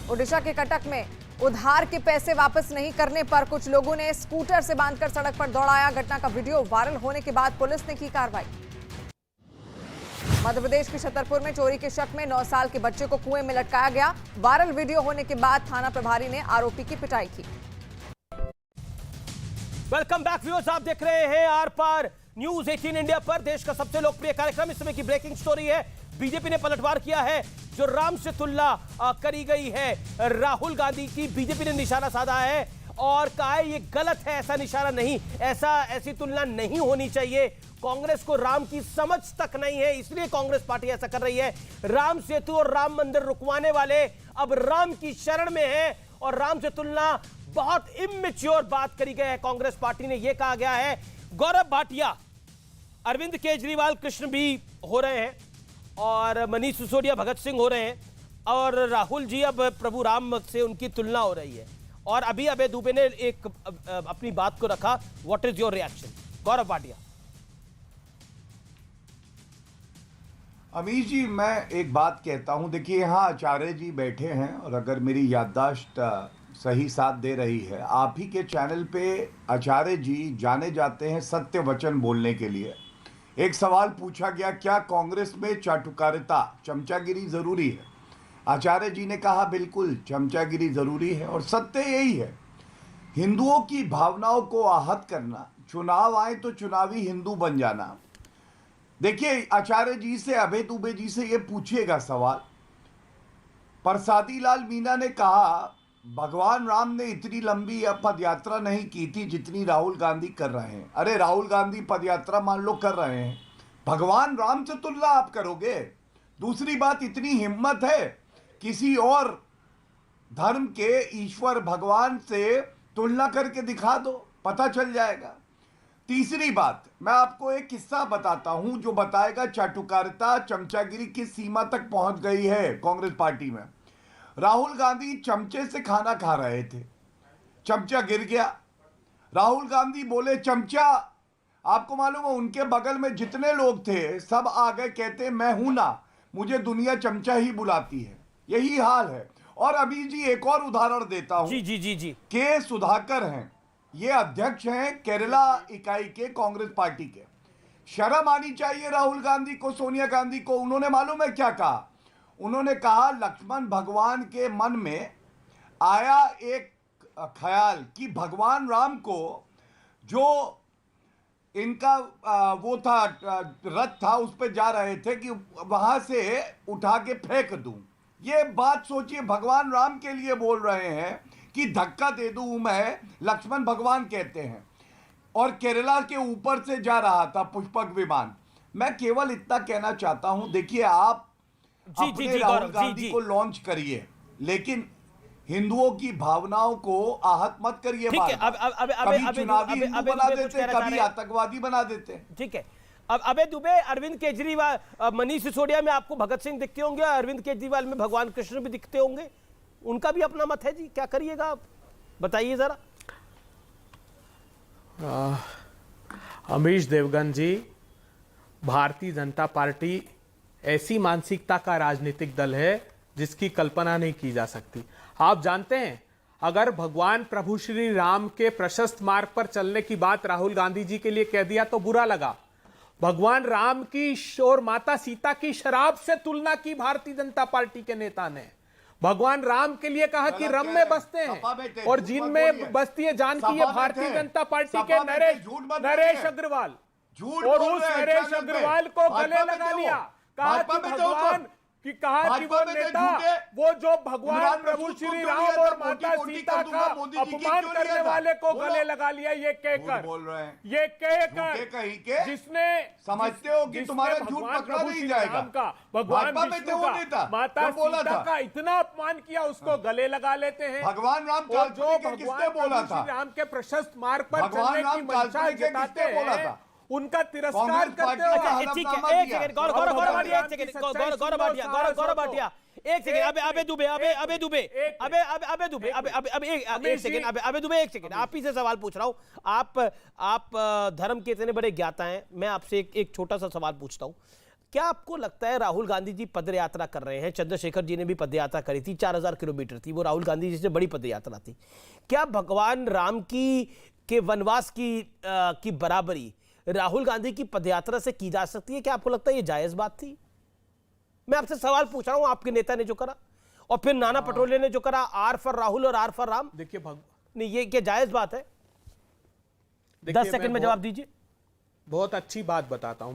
ओडिशा के कटक में उधार के पैसे वापस नहीं करने पर कुछ लोगों ने स्कूटर से बांधकर सड़क पर दौड़ाया। घटना का वीडियो वायरल होने के बाद पुलिस ने की कार्रवाई। मध्य प्रदेश के छतरपुर में चोरी के शक में 9 साल के बच्चे को कुएं में लटकाया गया। वायरल वीडियो होने के बाद थाना प्रभारी ने आरोपी की पिटाई की। वेलकम बैक व्यूअर्स, आप देख रहे हैं आर पार न्यूज 18 इंडिया पर। देश का सबसे लोकप्रिय कार्यक्रम। इस समय की ब्रेकिंग स्टोरी है, बीजेपी ने पलटवार किया है। जो राम से तुलना करी गई है राहुल गांधी की, बीजेपी ने निशाना साधा है और कहा है ये गलत है, ऐसा निशाना नहीं, ऐसी तुलना नहीं होनी चाहिए। कांग्रेस को राम की समझ तक नहीं है, इसलिए कांग्रेस पार्टी ऐसा कर रही है। राम सेतु और राम मंदिर रुकवाने वाले अब राम की शरण में हैं और राम से तुलना बहुत इमेच्योर बात करी गई है। कांग्रेस पार्टी ने यह कहा गया है। गौरव भाटिया, अरविंद केजरीवाल कृष्ण भी हो रहे हैं और मनीष सिसोदिया भगत सिंह हो रहे हैं और राहुल जी अब प्रभु राम से उनकी तुलना हो रही है। और अभी अभय दुबे ने एक अपनी बात को रखा। What is your reaction Gaurav Bhatia? Amish जी, मैं एक बात कहता हूं। देखिए, यहाँ आचार्य जी बैठे हैं और अगर मेरी याददाश्त सही साथ दे रही है, आप ही के चैनल पे आचार्य जी जाने जाते हैं सत्य वचन बोलने के लिए। एक सवाल पूछा गया, क्या कांग्रेस में चाटुकारिता, चमचागिरी जरूरी है? आचार्य जी ने कहा बिल्कुल, चमचागिरी जरूरी है और सत्य यही है। हिंदुओं की भावनाओं को आहत करना, चुनाव आए तो चुनावी हिंदू बन जाना। देखिए, आचार्य जी से, अभय दुबे जी से ये पूछिएगा सवाल। प्रसादी लाल मीणा ने कहा भगवान राम ने इतनी लंबी पद यात्रा नहीं की थी जितनी राहुल गांधी कर रहे हैं। अरे राहुल गांधी पद यात्रा मान लो कर रहे हैं, भगवान राम से तुलना आप करोगे? दूसरी बात, इतनी हिम्मत है किसी और धर्म के ईश्वर भगवान से तुलना करके दिखा दो, पता चल जाएगा। तीसरी बात, मैं आपको एक किस्सा बताता हूं जो बताएगा चाटुकारिता, चमचागिरी किस सीमा तक पहुंच गई है कांग्रेस पार्टी में। राहुल गांधी चमचे से खाना खा रहे थे, चमचा गिर गया, राहुल गांधी बोले चमचा, आपको मालूम है उनके बगल में जितने लोग थे सब आ गए, कहते मैं हूं ना, मुझे दुनिया चमचा ही बुलाती है। यही हाल है। और अभी जी एक और उदाहरण देता हूं। जी। के सुधाकर हैं, ये अध्यक्ष हैं केरला इकाई के कांग्रेस पार्टी के। शर्म आनी चाहिए राहुल गांधी को, सोनिया गांधी को। उन्होंने मालूम है क्या कहा? उन्होंने कहा लक्ष्मण भगवान के मन में आया एक ख्याल कि भगवान राम को जो इनका वो था रथ था उस पे जा रहे थे कि वहां से उठा के फेंक दूं। ये बात सोचिए, भगवान राम के लिए बोल रहे हैं कि धक्का दे दूं मैं, लक्ष्मण भगवान कहते हैं। और केरला के ऊपर से जा रहा था पुष्पक विमान। मैं केवल इतना कहना चाहता हूं, देखिए आप अपने राहुल गांधी को लॉन्च करिए, लेकिन हिंदुओं की भावनाओं को आहत मत करिए। कभी चुनावी हिंदू बना देते, कभी आतंकवादी बना देते। ठीक है, अब अबे दुबे, अरविंद केजरीवाल, मनीष सिसोदिया में आपको भगत सिंह दिखते होंगे, अरविंद केजरीवाल में भगवान कृष्ण भी दिखते होंगे, उनका भी अपना मत है जी, क्या करिएगा आप, बताइए जरा। अमीश देवगन जी, भारतीय जनता पार्टी ऐसी मानसिकता का राजनीतिक दल है जिसकी कल्पना नहीं की जा सकती। आप जानते हैं, अगर भगवान प्रभु श्री राम के प्रशस्त मार्ग पर चलने की बात राहुल गांधी जी के लिए कह दिया तो बुरा लगा। भगवान राम की और माता सीता की शराब से तुलना की भारतीय जनता पार्टी के नेता ने। भगवान राम के लिए कहा कि रम में बसते हैं और जिन में बसती है जानकी है भारतीय जनता पार्टी के नरेश अग्रवाल, और उस नरेश अग्रवाल को गले लगा लिया, कहा कि भगवान कि कहा कि वो नेता, वो जो भगवान प्रभु श्री राम और माता सीता का अपमान करने वाले को गले लगा लिया, ये कहकर बोल रहे हैं, ये कहकर जिसने समझते हो कि तुम्हारा झूठ पकड़ा नहीं जाएगा का भगवान विष्णु का माता सीता का इतना अपमान किया, उसको गले लगा लेते हैं। भगवान राम जो भगवान प्रभु श्री राम के प्रशस्त मार्ग पर चलने की मंशा जताते हैं, उनका तिरस्कार करते हो। ठीक है, एक सेकंड गौरव भाटिया, एक सेकंड गौरव भाटिया, एक सेकंड, अबे दुबे, एक सेकंड, आप ही से सवाल पूछ रहा हूं। आप धर्म के इतने बड़े ज्ञाता हैं, मैं आपसे एक छोटा सा सवाल पूछता हूं। क्या आपको लगता है राहुल गांधी जी पद यात्रा कर रहे हैं, चंद्रशेखर जी ने भी पद यात्रा करी थी, 4000 किलोमीटर थी, वो राहुल गांधी जी से बड़ी पद यात्रा थी। क्या भगवान राम के वनवास की बराबरी राहुल गांधी की पदयात्रा से की जा सकती है? क्या आपको लगता है ये जायज बात थी? मैं आपसे सवाल पूछ रहा हूं, आपके नेता ने जो करा और फिर नाना पटोले ने जो करा, आर फॉर राहुल और आर फॉर राम, देखिए नहीं, ये क्या जायज बात है? 10 सेकंड में जवाब दीजिए। बहुत अच्छी बात बताता हूं,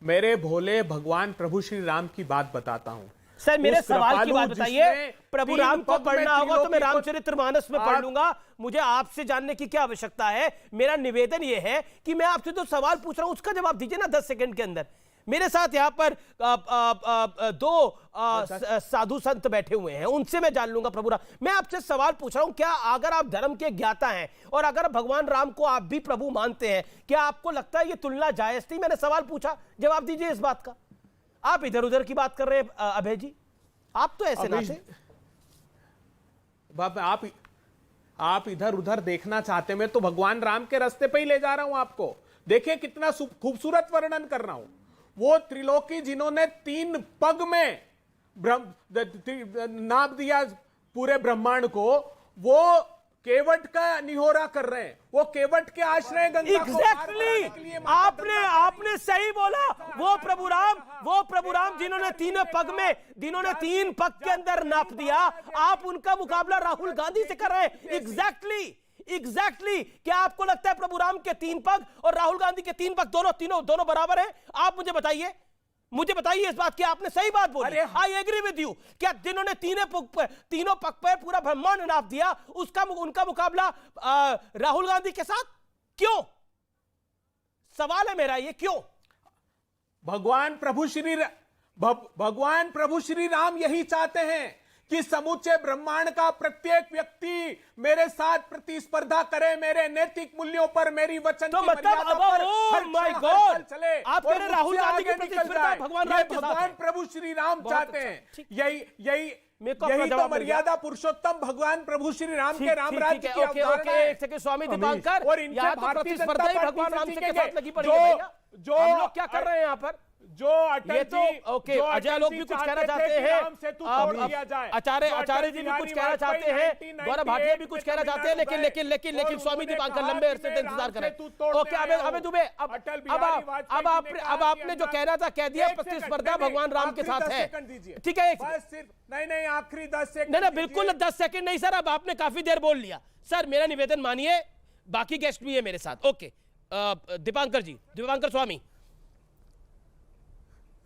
मेरे भोले भगवान प्रभु श्री राम की बात बताता हूं। सर, मेरे सवाल की बात बताइए। प्रभु राम को पढ़ना होगा तो मैं रामचरितमानस में पढ़ लूंगा, मुझे आपसे जानने की क्या आवश्यकता है? मेरा निवेदन यह है कि मैं आपसे जो सवाल पूछ रहा हूं उसका जवाब दीजिए ना 10 सेकंड के अंदर। मेरे साथ यहां पर दो साधु संत बैठे हुए हैं, उनसे मैं जान लूंगा प्रभु राम। मैं आपसे सवाल पूछ रहा हूं, क्या अगर आप धर्म के ज्ञाता हैं और अगर भगवान राम को आप भी प्रभु मानते हैं, क्या आपको लगता है ये तुलना जायज थी? मैंने सवाल पूछा, जवाब दीजिए इस बात का। आप इधर उधर की बात कर रहे हैं अभय जी, आप तो ऐसे ना थे। आप इधर उधर देखना चाहते, मैं तो भगवान राम के रास्ते पे ही ले जा रहा हूं आपको। देखिए कितना खूबसूरत वर्णन कर रहा हूं। वो त्रिलोकी जिन्होंने 3 पग में नाप दिया पूरे ब्रह्मांड को, वो केवट का निहोरा कर रहे हैं, वो केवट के आश्रय गंगा एग्जैक्टली आपने सही बोला। वो प्रभु राम जिन्होंने 3 पग के अंदर नाप दिया, आप उनका मुकाबला राहुल गांधी से कर रहे हैं। एग्जैक्टली क्या आपको लगता है प्रभु राम के 3 पग और राहुल गांधी के 3 पग दोनों बराबर हैं? आप मुझे बताइए, मुझे बताइए इस बात की, आपने सही बात बोली, आई एग्री विद यू। क्या जिन्होंने तीनों पक्ष पर पूरा ब्रह्मांड नाप दिया, उनका मुकाबला राहुल गांधी के साथ क्यों? सवाल है मेरा ये, क्यों? भगवान प्रभु श्री राम यही चाहते हैं कि समूचे ब्रह्मांड का प्रत्येक व्यक्ति मेरे साथ प्रतिस्पर्धा करे, मेरे नैतिक मूल्यों पर, मेरी वचन की मर्यादा पर हर क्षण चले। आप कह रहे राहुल गांधी की प्रतिस्पर्धा भगवान राम के साथ है। भगवान प्रभु श्री राम चाहते हैं, यही तो मर्यादा पुरुषोत्तम भगवान प्रभु श्री राम के राम राज्य की अवधारणा है। एक सेकंड स्वामी दीपांकर, और इनसे भारतीय जनता पार्टी भगवान राम के साथ लगी पड़ी है। जो हम लोग क्या कर रहे हैं यहाँ पर? जो अटल जी, ओके, अजय लोग भी कुछ कहना चाहते हैं, आचार्य जी भी कुछ कहना चाहते हैं, गौरव भाटिया भी कुछ कहना चाहते हैं, लेकिन स्वामी दीपांकर लंबे अरसे से इंतजार करें। ओके, अमित दुबे, अब आपने जो कहना था कह दिया, प्रतिस्पर्धा भगवान राम के साथ है, ठीक है? नहीं, आखिरी 10 सेकंड। नहीं, बिल्कुल 10 सेकंड नहीं सर, अब आपने काफी देर बोल लिया सर। मेरा निवेदन मानिए, बाकी गेस्ट भी है मेरे साथ। ओके, दीपांकर स्वामी,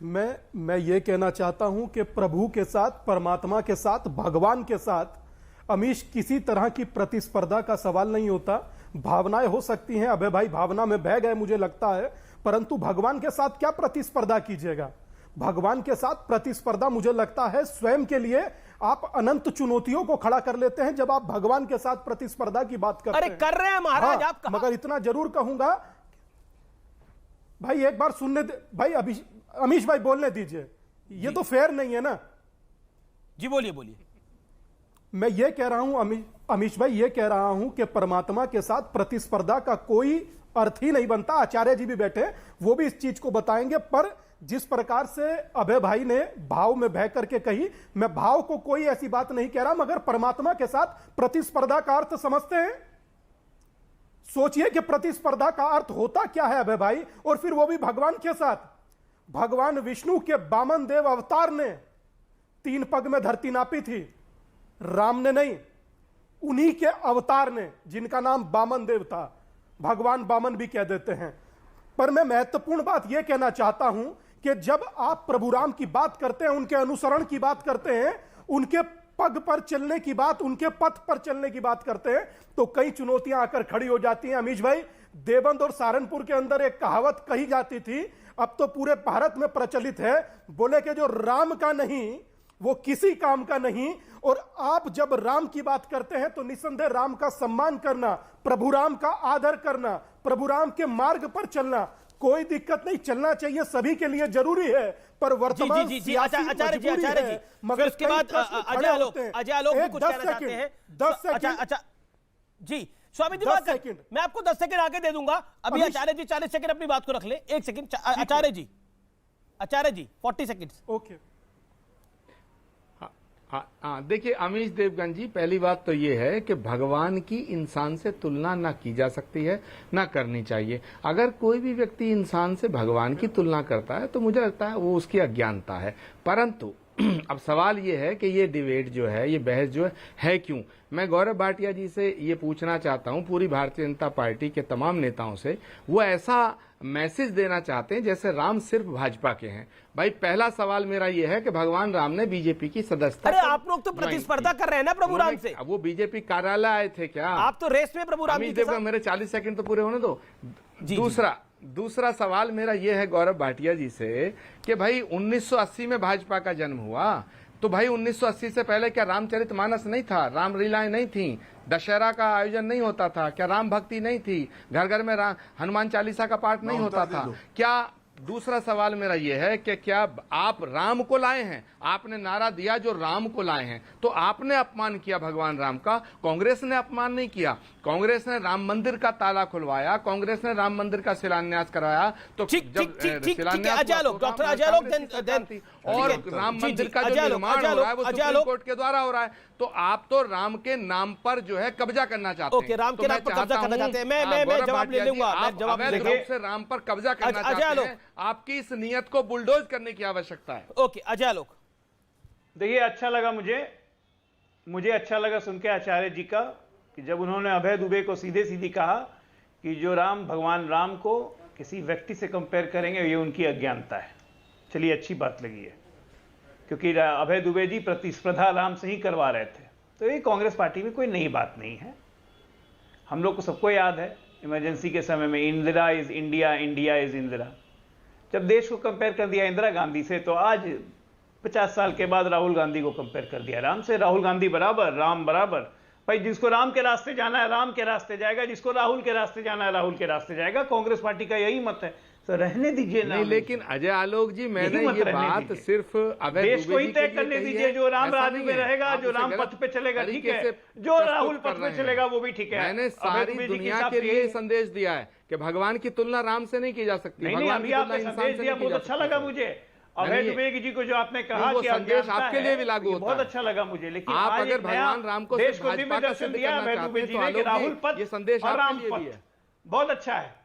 मैं ये कहना चाहता हूं कि प्रभु के साथ, परमात्मा के साथ, भगवान के साथ अमीश किसी तरह की प्रतिस्पर्धा का सवाल नहीं होता। भावनाएं हो सकती हैं, अबे भाई भावना में बह गए मुझे लगता है, परंतु भगवान के साथ क्या प्रतिस्पर्धा कीजिएगा? भगवान के साथ प्रतिस्पर्धा मुझे लगता है स्वयं के लिए आप अनंत चुनौतियों को खड़ा कर लेते हैं जब आप भगवान के साथ प्रतिस्पर्धा की बात करते हैं। अरे कर रहे हैं महाराज, आप मगर इतना जरूर कहूंगा भाई, एक बार सुनने भाई, अमीश भाई बोलने दीजिए, ये तो फेयर नहीं है ना जी। बोलिए। मैं ये कह रहा हूं अमीश भाई, ये कह रहा हूं कि परमात्मा के साथ प्रतिस्पर्धा का कोई अर्थ ही नहीं बनता। आचार्य जी भी बैठे, वो भी इस चीज को बताएंगे। पर जिस प्रकार से अभय भाई ने भाव में बह करके कही, मैं भाव को कोई ऐसी बात नहीं कह रहा, मगर परमात्मा के साथ प्रतिस्पर्धा का अर्थ समझते हैं? सोचिए कि प्रतिस्पर्धा का अर्थ होता क्या है अभय भाई, और फिर वो भी भगवान के साथ। भगवान विष्णु के बामन देव अवतार ने 3 पग में धरती नापी थी, राम ने नहीं, उन्हीं के अवतार ने, जिनका नाम बामन देव था, भगवान बामन भी कह देते हैं। पर मैं महत्वपूर्ण बात यह कहना चाहता हूं कि जब आप प्रभु राम की बात करते हैं, उनके अनुसरण की बात करते हैं, उनके पग पर चलने की बात, उनके पथ पर चलने की बात करते हैं, तो कई चुनौतियां आकर खड़ी हो जाती हैं। अमीश भाई, देवबंद और सहारनपुर के अंदर एक कहावत कही जाती थी, अब तो पूरे भारत में प्रचलित है, बोले कि जो राम का नहीं वो किसी काम का नहीं। और आप जब राम की बात करते हैं तो निसंदेह राम का सम्मान करना, प्रभु राम का आदर करना, प्रभु राम के मार्ग पर चलना, कोई दिक्कत नहीं, चलना चाहिए, सभी के लिए जरूरी है। पर वर्तमान आचार्य जी, मगर उसके बाद अजय आलोक भी कुछ कहना चाहते हैं। 10 सेकंड। अच्छा जी, स्वामी दीपांकर, मैं आपको 10 सेकंड आगे दे दूंगा। अभी आचार्य जी 40 सेकंड अपनी बात को रख ले। 1 सेकंड आचार्य जी 40 सेकंड। ओके, देखिए अमीश देवगन जी, पहली बात तो ये है कि भगवान की इंसान से तुलना ना की जा सकती है, ना करनी चाहिए। अगर कोई भी व्यक्ति इंसान से भगवान की तुलना करता है तो मुझे लगता है वो उसकी अज्ञानता है। परंतु अब सवाल ये है कि ये डिबेट जो है, ये बहस जो है क्यों? मैं गौरव भाटिया जी से ये पूछना चाहता हूँ, पूरी भारतीय जनता पार्टी के तमाम नेताओं से, वो ऐसा मैसेज देना चाहते हैं जैसे राम सिर्फ भाजपा के हैं। भाई पहला सवाल मेरा ये है कि भगवान राम ने बीजेपी की सदस्यता, अरे आप लोग तो प्रतिस्पर्धा कर रहे हैं ना प्रभु राम से। वो बीजेपी कार्यालय आए थे क्या? आप तो रेस में प्रभु राम जी के साथ। मेरे 40 सेकंड तो पूरे होने दो। दूसरा सवाल मेरा यह है गौरव भाटिया जी से कि भाई 1980 में भाजपा का जन्म हुआ, तो भाई 1980 से पहले क्या रामचरितमानस नहीं था? रामलीलाएं नहीं थी? दशहरा का आयोजन नहीं होता था? क्या राम भक्ति नहीं थी? घर घर में हनुमान चालीसा का पाठ नहीं होता था क्या? दूसरा सवाल मेरा यह है कि क्या आप राम को लाए हैं? आपने नारा दिया जो राम को लाए हैं, तो आपने अपमान किया भगवान राम का, कांग्रेस ने अपमान नहीं किया। कांग्रेस ने राम मंदिर का ताला खुलवाया, कांग्रेस ने राम मंदिर का शिलान्यास कराया। तो डॉक्टर अजय लोग और राम मंदिर का जो निर्माण हो रहा है वो सुप्रीम कोर्ट के द्वारा हो रहा है, तो आप तो राम के नाम पर जो है कब्जा करना चाहते हैं। ओके, राम के नाम पर कब्जा करना चाहते हैं। मैं जवाब ले लूंगा, से राम पर कब्जा करना चाहते हैं। आपकी इस नियत को बुलडोज करने की आवश्यकता है। ओके, अजय लोग देखिए, अच्छा लगा मुझे अच्छा लगा सुन के आचार्य जी का कि जब उन्होंने अभय दुबे को सीधे सीधी कहा कि जो राम भगवान राम को किसी व्यक्ति से कंपेयर करेंगे ये उनकी अज्ञानता है। चलिए अच्छी बात लगी है, क्योंकि अभय दुबे जी प्रतिस्पर्धा राम से ही करवा रहे थे। तो ये कांग्रेस पार्टी में कोई नई बात नहीं है। हम लोग को सबको याद है इमरजेंसी के समय में Indira is India, India is Indira. जब देश को कंपेयर कर दिया इंदिरा गांधी से, तो आज 50 साल के बाद राहुल गांधी को कंपेयर कर दिया राम से। राहुल गांधी बराबर, राम बराबर। भाई जिसको राम के रास्ते जाना है राम के रास्ते जाएगा, जिसको राहुल के रास्ते जाना है राहुल के रास्ते जाएगा। कांग्रेस पार्टी का यही मत है, तो रहने दीजिए ना। नहीं, लेकिन अजय आलोक जी, मैंने ये बात सिर्फ अभय देश को ही तय करने दीजिए। जो राम राज्य में रहेगा, जो राम पथ पे चलेगा ठीक है, जो राहुल पथ पे चलेगा वो भी ठीक है। मैंने सारी दुनिया के लिए संदेश दिया है कि भगवान की तुलना राम से नहीं की जा सकती। नहीं, अभी आपने संदेश दिया, बहुत अच्छा लगा मुझे। अभय दुबे जी को जो आपने कहा कि संदेश आपके लिए भी लागू होता है, बहुत अच्छा लगा मुझे। लेकिन आप अगर भगवान राम को देश को दिव्य दर्शन दिया अभय दुबे जी ने कि राहुल पथ ये संदेश और राम पथ बहुत अच्छा है।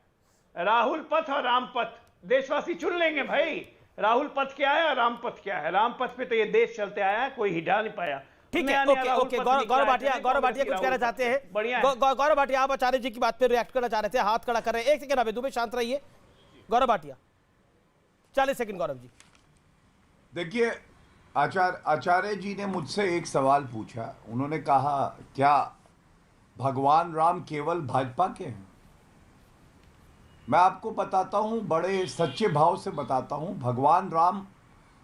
राहुल पथ और राम पथ देशवासी चुन लेंगे भाई। राहुल पथ क्या है और राम पथ क्या है। राम पथ पे तो ये देश चलते आया है, कोई हिला नहीं पाया। ठीक है, ओके। गौरव भाटिया कुछ कहना चाहते हैं। बढ़िया। गौरव भाटिया, आप आचार्य जी की बात पे रिएक्ट करना चाह रहे थे, हाथ खड़ा कर रहे हैं। एक सेकंड अभय दुबे, शांत रहिए। गौरव भाटिया 40 सेकंड। गौरव जी देखिए, आचार्य जी ने मुझसे एक सवाल पूछा। उन्होंने कहा क्या भगवान राम केवल भाजपा के हैं? मैं आपको बताता हूं, बड़े सच्चे भाव से बताता हूं, भगवान राम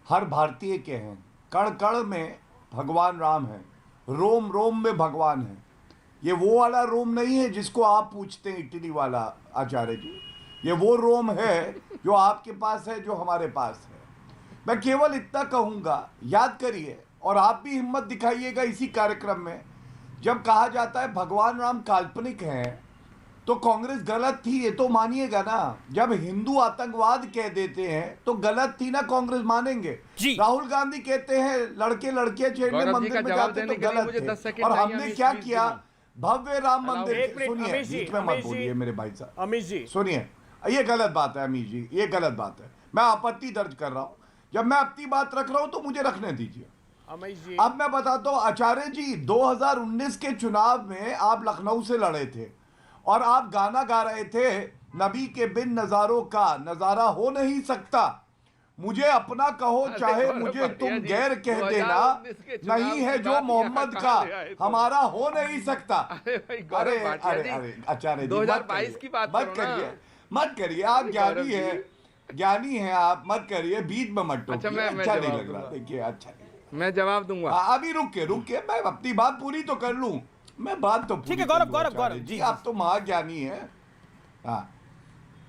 हर भारतीय के हैं। कण कण में भगवान राम है, रोम रोम में भगवान है। ये वो वाला रोम नहीं है जिसको आप पूछते हैं, इटली वाला आचार्य जी। ये वो रोम है जो आपके पास है, जो हमारे पास है। मैं केवल इतना कहूंगा, याद करिए और आप भी हिम्मत दिखाइएगा इसी कार्यक्रम में। जब कहा जाता है भगवान राम काल्पनिक हैं, तो कांग्रेस गलत थी, ये तो मानिएगा ना। जब हिंदू आतंकवाद कह देते हैं तो गलत थी ना, कांग्रेस मानेंगे। राहुल गांधी कहते हैं लड़के लड़कियां छेड़ने मंदिर में जाते तो गलत थे। और हमने क्या किया, भव्य राम मंदिर। सुनिए, बीच में मत बोलिए मेरे भाई साहब। अमित जी सुनिए, ये गलत बात है अमित जी, ये गलत बात है। मैं आपत्ति दर्ज कर रहा हूं। जब मैं अपनी बात रख रहा हूं तो मुझे रखने दीजिए। अब मैं बताता हूं आचार्य जी, 2019 के चुनाव में आप लखनऊ से लड़े थे और आप गाना गा रहे थे, नबी के बिन नजारों का नजारा हो नहीं सकता। मुझे अपना कहो चाहे मुझे तुम गैर कह देना, नहीं है जो मोहम्मद का हमारा हो नहीं सकता। अरे आचार्य जी 2022 की बात मत करिए। आप ज्ञानी है, ज्ञानी है आप, मत करिए, बीच में मत टोकिए। अच्छा नहीं लग रहा। देखिए, अच्छा नहीं, मैं जवाब दूंगा। अभी रुक के मैं अपनी बात पूरी तो कर लूं। मैं बात तो ठीक है। गौरव जी, आप तो महाज्ञानी हैं। हाँ,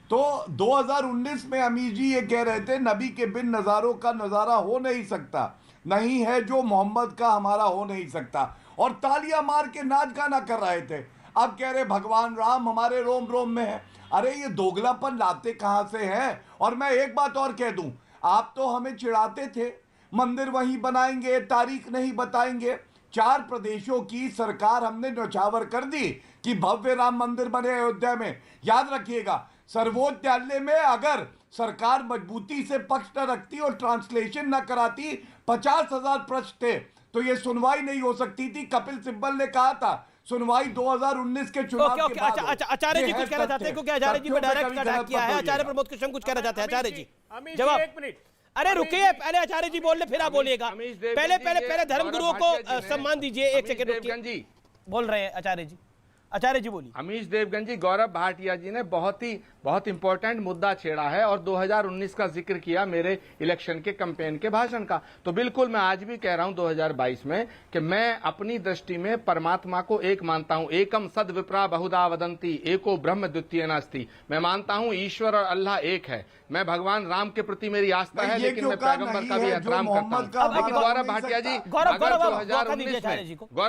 तो 2019 में अमीर जी ये कह रहे थे, नबी के बिन नजारों का नजारा हो नहीं सकता, नहीं है जो मोहम्मद का हमारा हो नहीं सकता, और तालियां मार के नाच गाना कर रहे थे। अब कह रहे भगवान राम हमारे रोम रोम में है। अरे ये दोगलापन लाते कहां से हैं? और मैं एक बात और कह दूं, आप तो हमें चिढ़ाते थे, मंदिर वहीं बनाएंगे, तारीख नहीं बताएंगे। 4 प्रदेशों की सरकार हमने न्यौछावर कर दी कि भव्य राम मंदिर बने अयोध्या में। याद रखिएगा, सर्वोच्च न्यायालय में अगर सरकार मजबूती से पक्ष न रखती और ट्रांसलेशन न कराती, 50,000 प्रश्न थे तो ये सुनवाई नहीं हो सकती थी। कपिल सिब्बल ने कहा था सुनवाई 2019 के चुनाव के बाद। आचार्य जी कुछ कहना चाहते हैं, क्योंकि आचार्य जी पे डायरेक्ट अटैक किया है। आचार्य प्रमोद कृष्ण कुछ कहना चाहते हैं। आचार्य जी जवाब। 1 मिनट। अरे रुकिए, पहले आचार्य जी बोल ले, फिर आप बोलिएगा। पहले धर्मगुरुओं को सम्मान दीजिए। 1 सेकंड रुकिए, बोल रहे हैं आचार्य जी। आचार्य जी बोलिए। अमीश देवगन जी, गौरव भाटिया जी ने बहुत इंपॉर्टेंट मुद्दा छेड़ा है और 2019 का जिक्र किया मेरे इलेक्शन के कैंपेन के भाषण का। तो बिल्कुल मैं आज भी कह रहा हूं 2022 में कि मैं अपनी दृष्टि में परमात्मा को एक मानता हूं। एकम सद विप्रा बहुधा वदंती, एको ब्रह्म द्वितीय नास्ति। मैं मानता हूं ईश्वर और अल्लाह एक है। मैं भगवान राम के प्रति मेरी आस्था है, लेकिन मैं पैगंबर का भी एहतराम करता हूं। लेकिन गौरव भाटिया जी, गौरव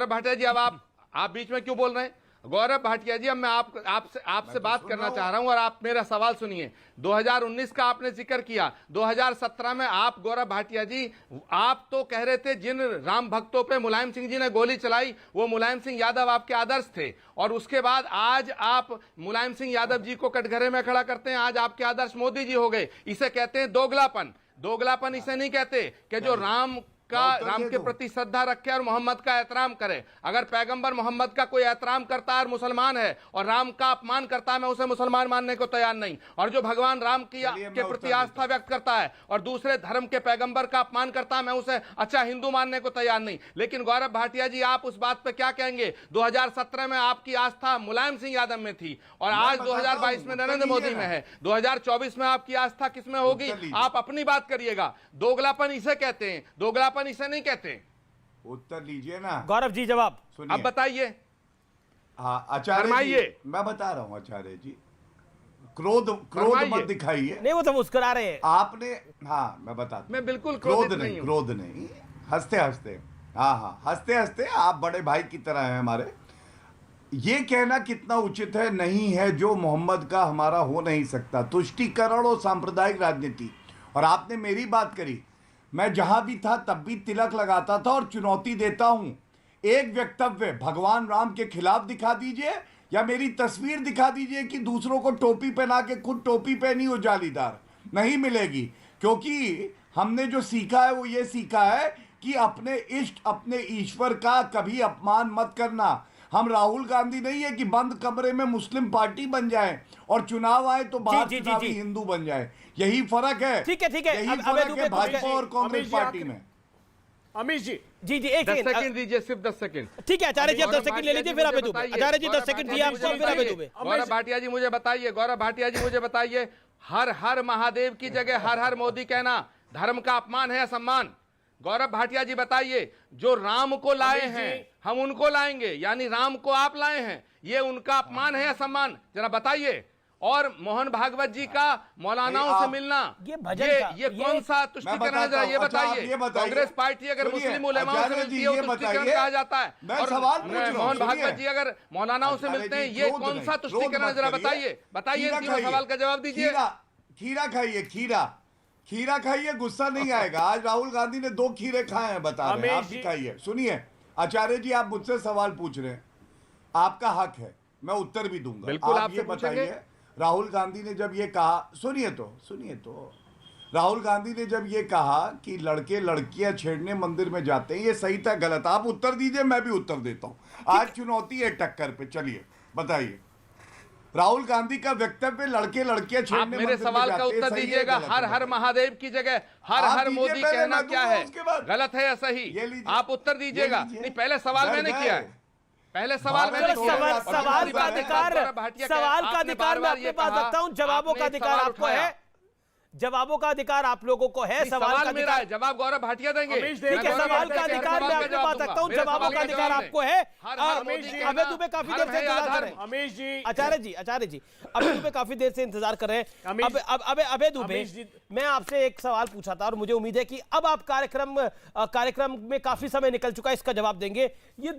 भाटिया जी, अब आप बीच में क्यों बोल रहे हैं? गौरव भाटिया जी, अब मैं आपसे बात करना चाह रहा हूं और आप मेरा सवाल सुनिए। 2019 का आपने जिक्र किया, 2017 में आप गौरव भाटिया जी, आप तो कह रहे थे जिन राम भक्तों पे मुलायम सिंह जी ने गोली चलाई वो मुलायम सिंह यादव आपके आदर्श थे, और उसके बाद आज आप मुलायम सिंह यादव जी को कटघरे में खड़ा करते हैं। आज आपके आदर्श मोदी जी हो गए। इसे कहते हैं दोगलापन। दोगलापन इसे नहीं कहते कि जो राम का राम के प्रति श्रद्धा रखे और मोहम्मद का एहतराम करे। अगर पैगंबर मोहम्मद का कोई एहतराम करता है और मुसलमान है और राम का अपमान करता है, मैं उसे मुसलमान मानने को तैयार नहीं। और जो भगवान राम के प्रति आस्था व्यक्त करता है और दूसरे धर्म के पैगंबर का अपमान करता है, मैं उसे अच्छा हिंदू मानने को तैयार नहीं। लेकिन गौरव भाटिया जी, आप उस बात पे क्या कहेंगे? 2017 में आपकी आस्था मुलायम सिंह यादव में थी और आज 2022 में नरेंद्र मोदी में है। 2024 में आपकी आस्था किसमें होगी? आप अपनी बात करिएगा। दोगलापन इसे कहते हैं, दोगलापन इसे नहीं कहते। उत्तर लीजिए ना गौरव जी, जवाब अब बताइए। हाँ आचार्य जी, मैं बता रहा हूं आचार्य जी, क्रोध मत दिखाइए। नहीं, वो तो मुस्कुरा रहे हैं आपने। हाँ मैं बताता, मैं बिल्कुल क्रोध नहीं, हंसते हंसते, हाँ हंसते हंसते, आप बड़े भाई की तरह हैं हमारे। ये कहना कितना उचित है, नहीं है जो मोहम्मद का हमारा हो नहीं सकता। तुष्टीकरण और सांप्रदायिक राजनीति, और आपने मेरी बात करी, मैं जहां भी था तब भी तिलक लगाता था और चुनौती देता हूं। एक वक्तव्य भगवान राम के खिलाफ दिखा दीजिए या मेरी तस्वीर दिखा दीजिए कि दूसरों को टोपी पहना के खुद टोपी पहनी हो जालीदार, नहीं मिलेगी। क्योंकि हमने जो सीखा है वो ये सीखा है कि अपने इष्ट, अपने ईश्वर का कभी अपमान मत करना। हम राहुल गांधी नहीं है कि बंद कमरे में मुस्लिम पार्टी बन जाए और चुनाव आए तो बाहर चुनावी हिंदू बन जाए। यही फर्क है। ठीक है, यही फर्क है भाजपा और कांग्रेस पार्टी में। अमित जी, एक 10 सेकंड दीजिए, सिर्फ 10 सेकंड। ठीक है आचार्य जी, अब 10 सेकंड ले लीजिए, फिर आप दुबे। आचार्य जी 10 सेकंड दिए आपको, फिर आप दुबे। गौरव भाटिया जी मुझे बताइए, गौरव भाटिया जी मुझे बताइए, हर हर महादेव की जगह हर हर मोदी कहना धर्म का अपमान है या सम्मान? गौरव भाटिया जी बताइए, जो राम को लाए हैं हम उनको लाएंगे, यानी राम को आप लाए हैं, ये उनका अपमान है या सम्मान? जरा बताइए। और मोहन भागवत जी का मौलानाओं से मिलना, ये कौन सा तुष्टीकरण है? जरा ये बताइए। कांग्रेस पार्टी अगर मुस्लिम उलेमाओं से मिलती है वो तुष्टीकरण कहा जाता है, और मोहन भागवत जी अगर मौलानाओं से मिलते हैं ये कौन सा तुष्टीकरण है? जरा बताइए, बताइए, इनके सवाल का जवाब दीजिए। खीरा खाइए, खीरा खाइए, गुस्सा नहीं आएगा। आज राहुल गांधी ने 2 खीरे खाए हैं, बता रहे हैं, आप दिखाइए। सुनिए आचार्य जी, आप मुझसे सवाल पूछ रहे हैं, आपका हक है, मैं उत्तर भी दूंगा। बिल्कुल, आप ये बताइए, राहुल गांधी ने जब ये कहा, सुनिए तो राहुल गांधी ने जब ये कहा कि लड़के लड़कियां छेड़ने मंदिर में जाते हैं, ये सही था गलत? आप उत्तर दीजिए, मैं भी उत्तर देता हूं। आज चुनौती है टक्कर पे, चलिए बताइए। राहुल गांधी का वक्तव्य लड़के लड़कियां छेड़ने, मेरे सवाल का उत्तर दीजिएगा। हर हर महादेव की जगह हर हर मोदी कहना क्या है? गलत है या सही? आप उत्तर दीजिएगा। नहीं, पहले सवाल मैंने किया है, पहले सवाल मैंने किया। सवाल का अधिकार मैं अपने पास रखता हूं, जवाबों का अधिकार आपको है, जवाबों का अधिकार आप लोगों को है। सवाल का मेरा है, जवाब गौरव भाटिया देंगे। ठीक है, सवाल का अधिकार मैं अपने पास रखता हूं, जवाबों का अधिकार आपको है। अबे दुबे काफी देर से इंतजार कर रहे हैं। अमीश जी, आचार्य जी अबे दुबे काफी देर से इंतजार कर रहे हैं। अबे दुबे, मैं आपसे एक सवाल पूछा था और मुझे उम्मीद है कि अब आप कार्यक्रम में काफी समय निकल चुका है, इसका जवाब देंगे। ये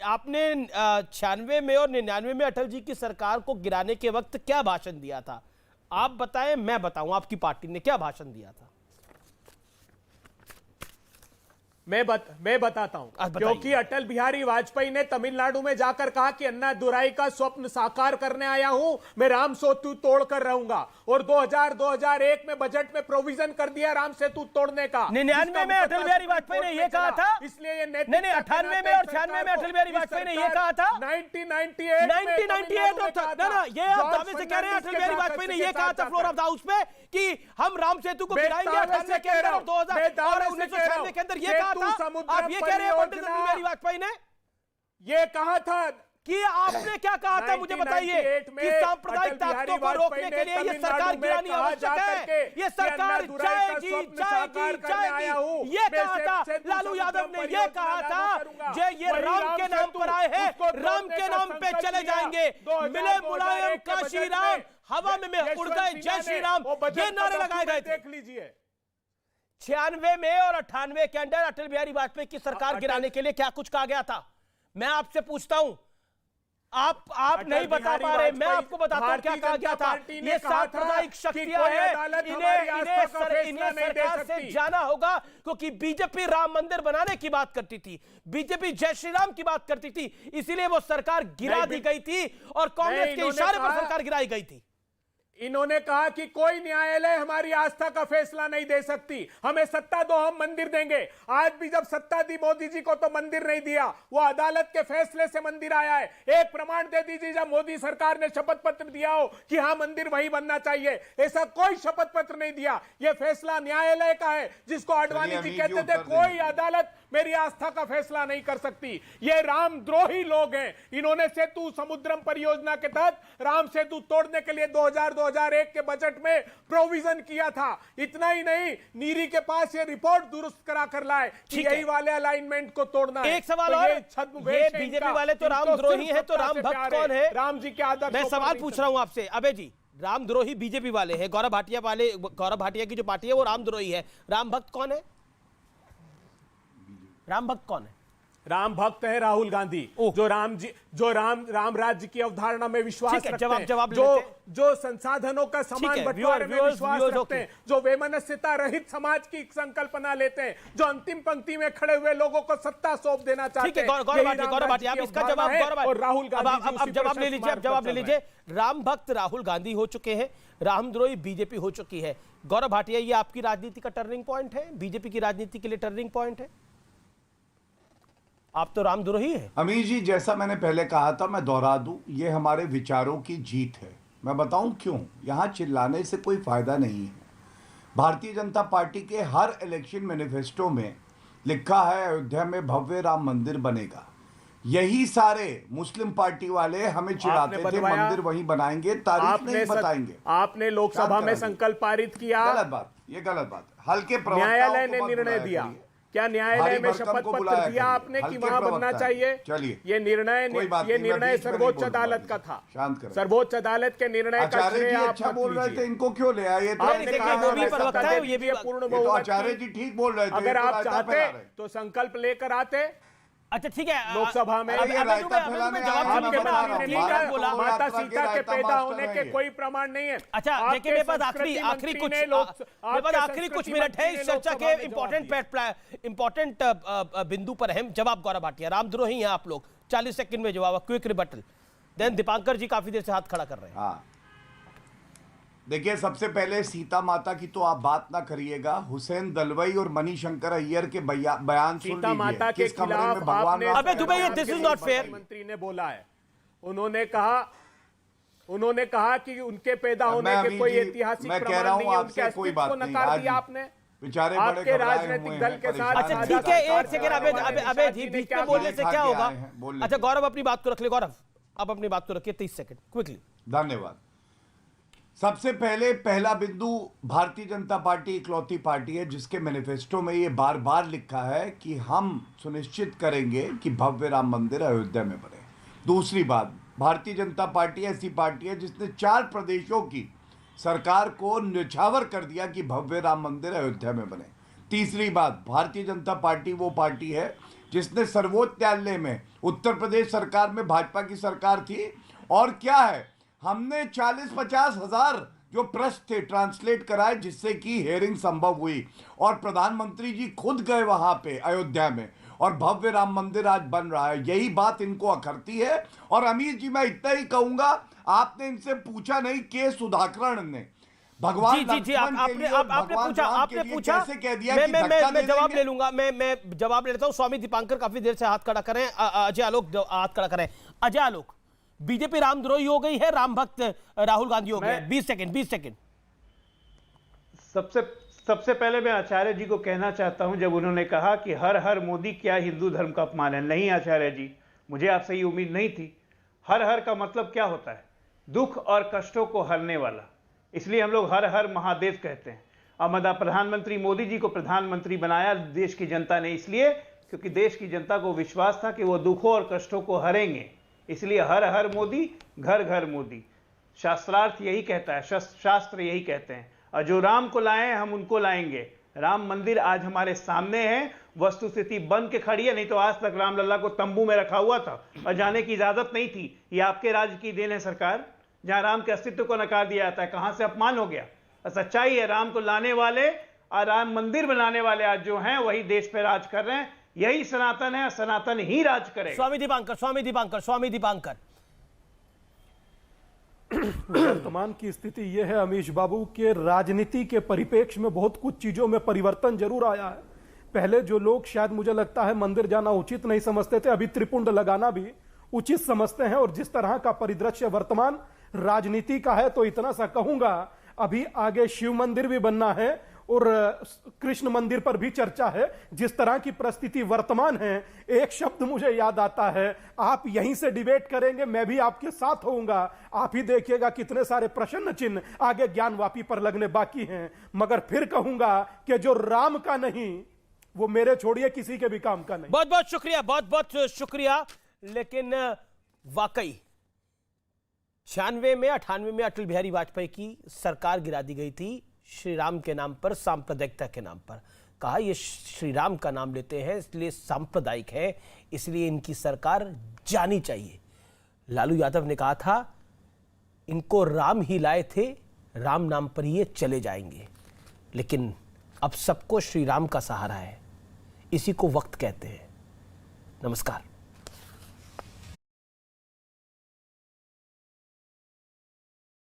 आपने 96 में और 99 में अटल जी की सरकार को गिराने के वक्त क्या भाषण दिया था? आप बताएं, मैं बताऊं, आपकी पार्टी ने क्या भाषण दिया था? मैं बताता हूं, क्योंकि अटल बिहारी वाजपेयी ने तमिलनाडु में जाकर कहा कि अन्ना दुराई का स्वप्न साकार करने आया हूं, मैं राम सेतु तोड़कर रहूंगा। और 2001 में बजट में प्रोविजन कर दिया राम सेतु तोड़ने का। 99 में अटल बिहारी वाजपेयी ने यह कहा था, इसलिए ये नहीं 98 में और 96 में अटल बिहारी वाजपेयी ने यह कहा था। 1998 ना, ये आप दावे से कह रहे हैं अटल बिहारी वाजपेयी ने यह कहा था फ्लोर ऑफ द हाउस में कि हम राम सेतु को गिराएंगे 98 के अंदर और 2000 और 1996 के अंदर ये कहा था। आप ये कह रहे हैं पंडित अटल बिहारी वाजपेयी ने ये कहा था कि आपने क्या कहा था? मुझे बताइए कि सांप्रदायिक ताकतों को रोकने के लिए ये सरकार गिरानी आवश्यक है, ये सरकार जाएगी। ये कहा था लालू यादव ने, ये कहा था जो ये राम के नाम पर आए हैं, राम के नाम पे चले जाएंगे। मिले मुलायम काशी राम, हवा में उड़ गए जय श्री राम, ये नारे लगाए गए। देख लीजिए, 96 में और 98 के अंदर अटल बिहारी वाजपेयी की सरकार गिराने के लिए क्या कुछ कहा गया था? मैं आपसे पूछता हूं, आप नहीं बता पा रहे, मैं आपको बताता हूं क्या कहा गया था। ये सांप्रदायिक शक्तियां हैं, इन्हें सरकार से जाना होगा, क्योंकि बीजेपी राम मंदिर बनाने की बात करती थी, बीजेपी जय श्री राम की बात करती थी, इसीलिए वो सरकार गिरा दी गई थी और कांग्रेस के इशारे पर सरकार गिराई गई थी। इन्होंने कहा कि कोई न्यायालय हमारी आस्था का फैसला नहीं दे सकती, हमें सत्ता दो, हम मंदिर देंगे। आज भी जब सत्ता दी मोदी जी को तो मंदिर नहीं दिया, वो अदालत के फैसले से मंदिर आया है। एक प्रमाण दे दीजिए जब मोदी सरकार ने शपथ पत्र दिया हो कि हाँ मंदिर वही बनना चाहिए। ऐसा कोई शपथ पत्र नहीं दिया, ये फैसला न्यायालय का है, जिसको आडवाणी जी कहते थे कोई अदालत मेरी आस्था का फैसला नहीं कर सकती। ये रामद्रोही लोग हैं। इन्होंने सेतु समुद्रम परियोजना के तहत राम सेतु तोड़ने के लिए 2001 के बजट में प्रोविजन किया था। इतना ही नहीं, नीरी के पास ये रिपोर्ट दुरुस्त करा कर लाए कि यही वाले अलाइनमेंट को तोड़ना है। एक सवाल और, ये बीजेपी वाले तो रामद्रोही है, तो राम भक्त कौन है? राम जी के आदर्श। मैं सवाल पूछ रहा हूं आपसे अबे जी, रामद्रोही बीजेपी वाले हैं, गौरव भाटिया की जो पार्टी है वो रामद्रोही है, राम भक्त कौन है? राम भक्त कौन है? राम भक्त है राहुल गांधी, जो राम राज्य की अवधारणा में विश्वास रखते हैं, जो संसाधनों का समान बंटवारे में विश्वास रखते हैं, जो वैमनस्यता रहित समाज की संकल्पना लेते हैं, जो अंतिम पंक्ति में खड़े हुए लोगों को सत्ता सौंप देना चाहते हैं। गौरव भाटिया, आप इसका जवाब राहुल गांधी जवाब ले लीजिए, जवाब ले लीजिए। राम भक्त राहुल गांधी हो चुके हैं, रामद्रोही बीजेपी हो चुकी है। गौरव भाटिया, ये आपकी राजनीति का टर्निंग पॉइंट है, बीजेपी की राजनीति के लिए टर्निंग पॉइंट है? आप तो रामद्रोही है। अमीर जी, जैसा मैंने पहले कहा था, मैं दोहरा दूं, ये हमारे विचारों की जीत है। मैं बताऊं क्यों? यहां चिल्लाने से कोई फायदा नहीं है। भारतीय जनता पार्टी के हर इलेक्शन मैनिफेस्टो में लिखा है अयोध्या में भव्य राम मंदिर बनेगा। यही सारे मुस्लिम पार्टी वाले हमें चिढ़ाते थे मंदिर वहीं बनाएंगे, तारीख नहीं बताएंगे। आपने लोकसभा में संकल्प पारित किया, गलत बात, ये गलत बात। हल्के न्यायालय ने निर्णय दिया, क्या न्यायालय में शपथ पत्र दिया आपने कि वहां बनना चाहिए? चलिए, ये निर्णय सर्वोच्च अदालत का था। शांत करें। सर्वोच्च अदालत के निर्णय का श्रेय आप अच्छा बोल रहे थे, इनको क्यों ले आए? पूर्ण बहुमत। आचार्य जी ठीक बोल रहे थे। अगर आप चाहते तो संकल्प लेकर आते। अच्छा ठीक है, लोकसभा में माता सीता के पैदा होने के कोई प्रमाण नहीं है। अच्छा देखिए, मेरे पास आखिरी कुछ मिनट है इस चर्चा के इंपॉर्टेंट बिंदु पर है। जवाब गौरव भाटिया, रामद्रोही हैं आप लोग, 40 सेकंड में जवाब, क्विक रिबटल। देन दीपांकर जी काफी देर से हाथ खड़ा कर रहे हैं। हाँ, देखिए, सबसे पहले सीता माता की तो आप बात ना करिएगा। हुसैन दलवाई और मणिशंकर अय्यर के बयान सुन सीता माता के खिलाफ भगवान अबे Dubey, this is not fair. मंत्री ने बोला है, उन्होंने कहा कि उनके पैदा होने के कोई ऐतिहासिक प्रमाण नहीं है, उनके अस्तित्व को नकार दिया आपने बेचारे आपके राजनीतिक दल के साथ। अच्छा ठीक है, एक सेकंड अबे जी, बीच में बोलने से क्या होगा? अच्छा गौरव अपनी बात को रख ले। गौरव अब अपनी बात को रखिए, 30 सेकंड क्विकली। धन्यवाद। सबसे पहले पहला बिंदु, भारतीय जनता पार्टी इकलौती पार्टी है जिसके मैनिफेस्टो में ये बार बार लिखा है कि हम सुनिश्चित करेंगे कि भव्य राम मंदिर अयोध्या में बने। दूसरी बात, भारतीय जनता पार्टी ऐसी पार्टी है जिसने 4 प्रदेशों की सरकार को न्यौछावर कर दिया कि भव्य राम मंदिर अयोध्या में बने। तीसरी बात, भारतीय जनता पार्टी वो पार्टी है जिसने सर्वोच्च न्यायालय में, उत्तर प्रदेश सरकार में भाजपा की सरकार थी, और क्या है, हमने 40-50 हजार जो प्रश्न थे ट्रांसलेट कराए, जिससे कि हेयरिंग संभव हुई, और प्रधानमंत्री जी खुद गए वहां पे अयोध्या में, और भव्य राम मंदिर आज बन रहा है। यही बात इनको अखरती है। और अमीर जी, मैं इतना ही कहूंगा, आपने इनसे पूछा नहीं के सुधाकरण ने भगवान जी आपने पूछा कैसे कह दिया मैं जवाब ले लूंगा, मैं जवाब ले लेता हूं। स्वामी दीपांकर काफी देर से हाथ खड़ा करें, अजय आलोक हाथ खड़ा करें। अजय आलोक, बीजेपी रामद्रोही हो गई है, राम भक्त राहुल गांधी हो गए? 20 सेकंड। सबसे पहले मैं आचार्य जी को कहना चाहता हूं, जब उन्होंने कहा कि हर हर मोदी क्या हिंदू धर्म का अपमान है। नहीं आचार्य जी, मुझे आपसे ये उम्मीद नहीं थी। हर हर का मतलब क्या होता है? दुख और कष्टों को हरने वाला। इसलिए हम लोग हर हर महादेव कहते हैं। और प्रधानमंत्री मोदी जी को प्रधानमंत्री बनाया देश की जनता ने, इसलिए क्योंकि देश की जनता को विश्वास था कि वो दुखों और कष्टों को हरेंगे। इसलिए हर हर मोदी, घर घर मोदी। शास्त्रार्थ यही कहता है, शास्त्र यही कहते हैं। और जो राम को लाए हैं हम उनको लाएंगे। राम मंदिर आज हमारे सामने है, वस्तुस्थिति बन के खड़ी है। नहीं तो आज तक रामलला को तंबू में रखा हुआ था और जाने की इजाजत नहीं थी। ये आपके राज्य की देन है सरकार, जहां राम के अस्तित्व को नकार दिया जाता है। कहां से अपमान हो गया? सच्चाई है, राम को लाने वाले और राम मंदिर बनाने वाले आज जो हैं वही देश पे राज कर रहे हैं। यही सनातन है, सनातन ही राज करेगा। स्वामी दीपांकर वर्तमान की स्थिति यह है अमीश बाबू के राजनीति के परिप्रेक्ष्य में बहुत कुछ चीजों में परिवर्तन जरूर आया है। पहले जो लोग शायद मुझे लगता है मंदिर जाना उचित नहीं समझते थे, अभी त्रिपुंड लगाना भी उचित समझते हैं। और जिस तरह का परिदृश्य वर्तमान राजनीति का है, तो इतना सा कहूंगा, अभी आगे शिव मंदिर भी बनना है और कृष्ण मंदिर पर भी चर्चा है। जिस तरह की परिस्थिति वर्तमान है, एक शब्द मुझे याद आता है, आप यहीं से डिबेट करेंगे, मैं भी आपके साथ होऊंगा, आप ही देखिएगा कितने सारे प्रश्न चिन्ह आगे ज्ञानवापी पर लगने बाकी हैं। मगर फिर कहूंगा कि जो राम का नहीं, वो मेरे छोड़िए किसी के भी काम का नहीं। बहुत बहुत शुक्रिया, बहुत बहुत शुक्रिया। लेकिन वाकई 96 में 98 में अटल बिहारी वाजपेयी की सरकार गिरा दी गई थी श्री राम के नाम पर, सांप्रदायिकता के नाम पर। कहा ये श्री राम का नाम लेते हैं इसलिए सांप्रदायिक है, इसलिए इनकी सरकार जानी चाहिए। लालू यादव ने कहा था इनको राम ही लाए थे, राम नाम पर ही ये चले जाएंगे। लेकिन अब सबको श्री राम का सहारा है, इसी को वक्त कहते हैं। नमस्कार।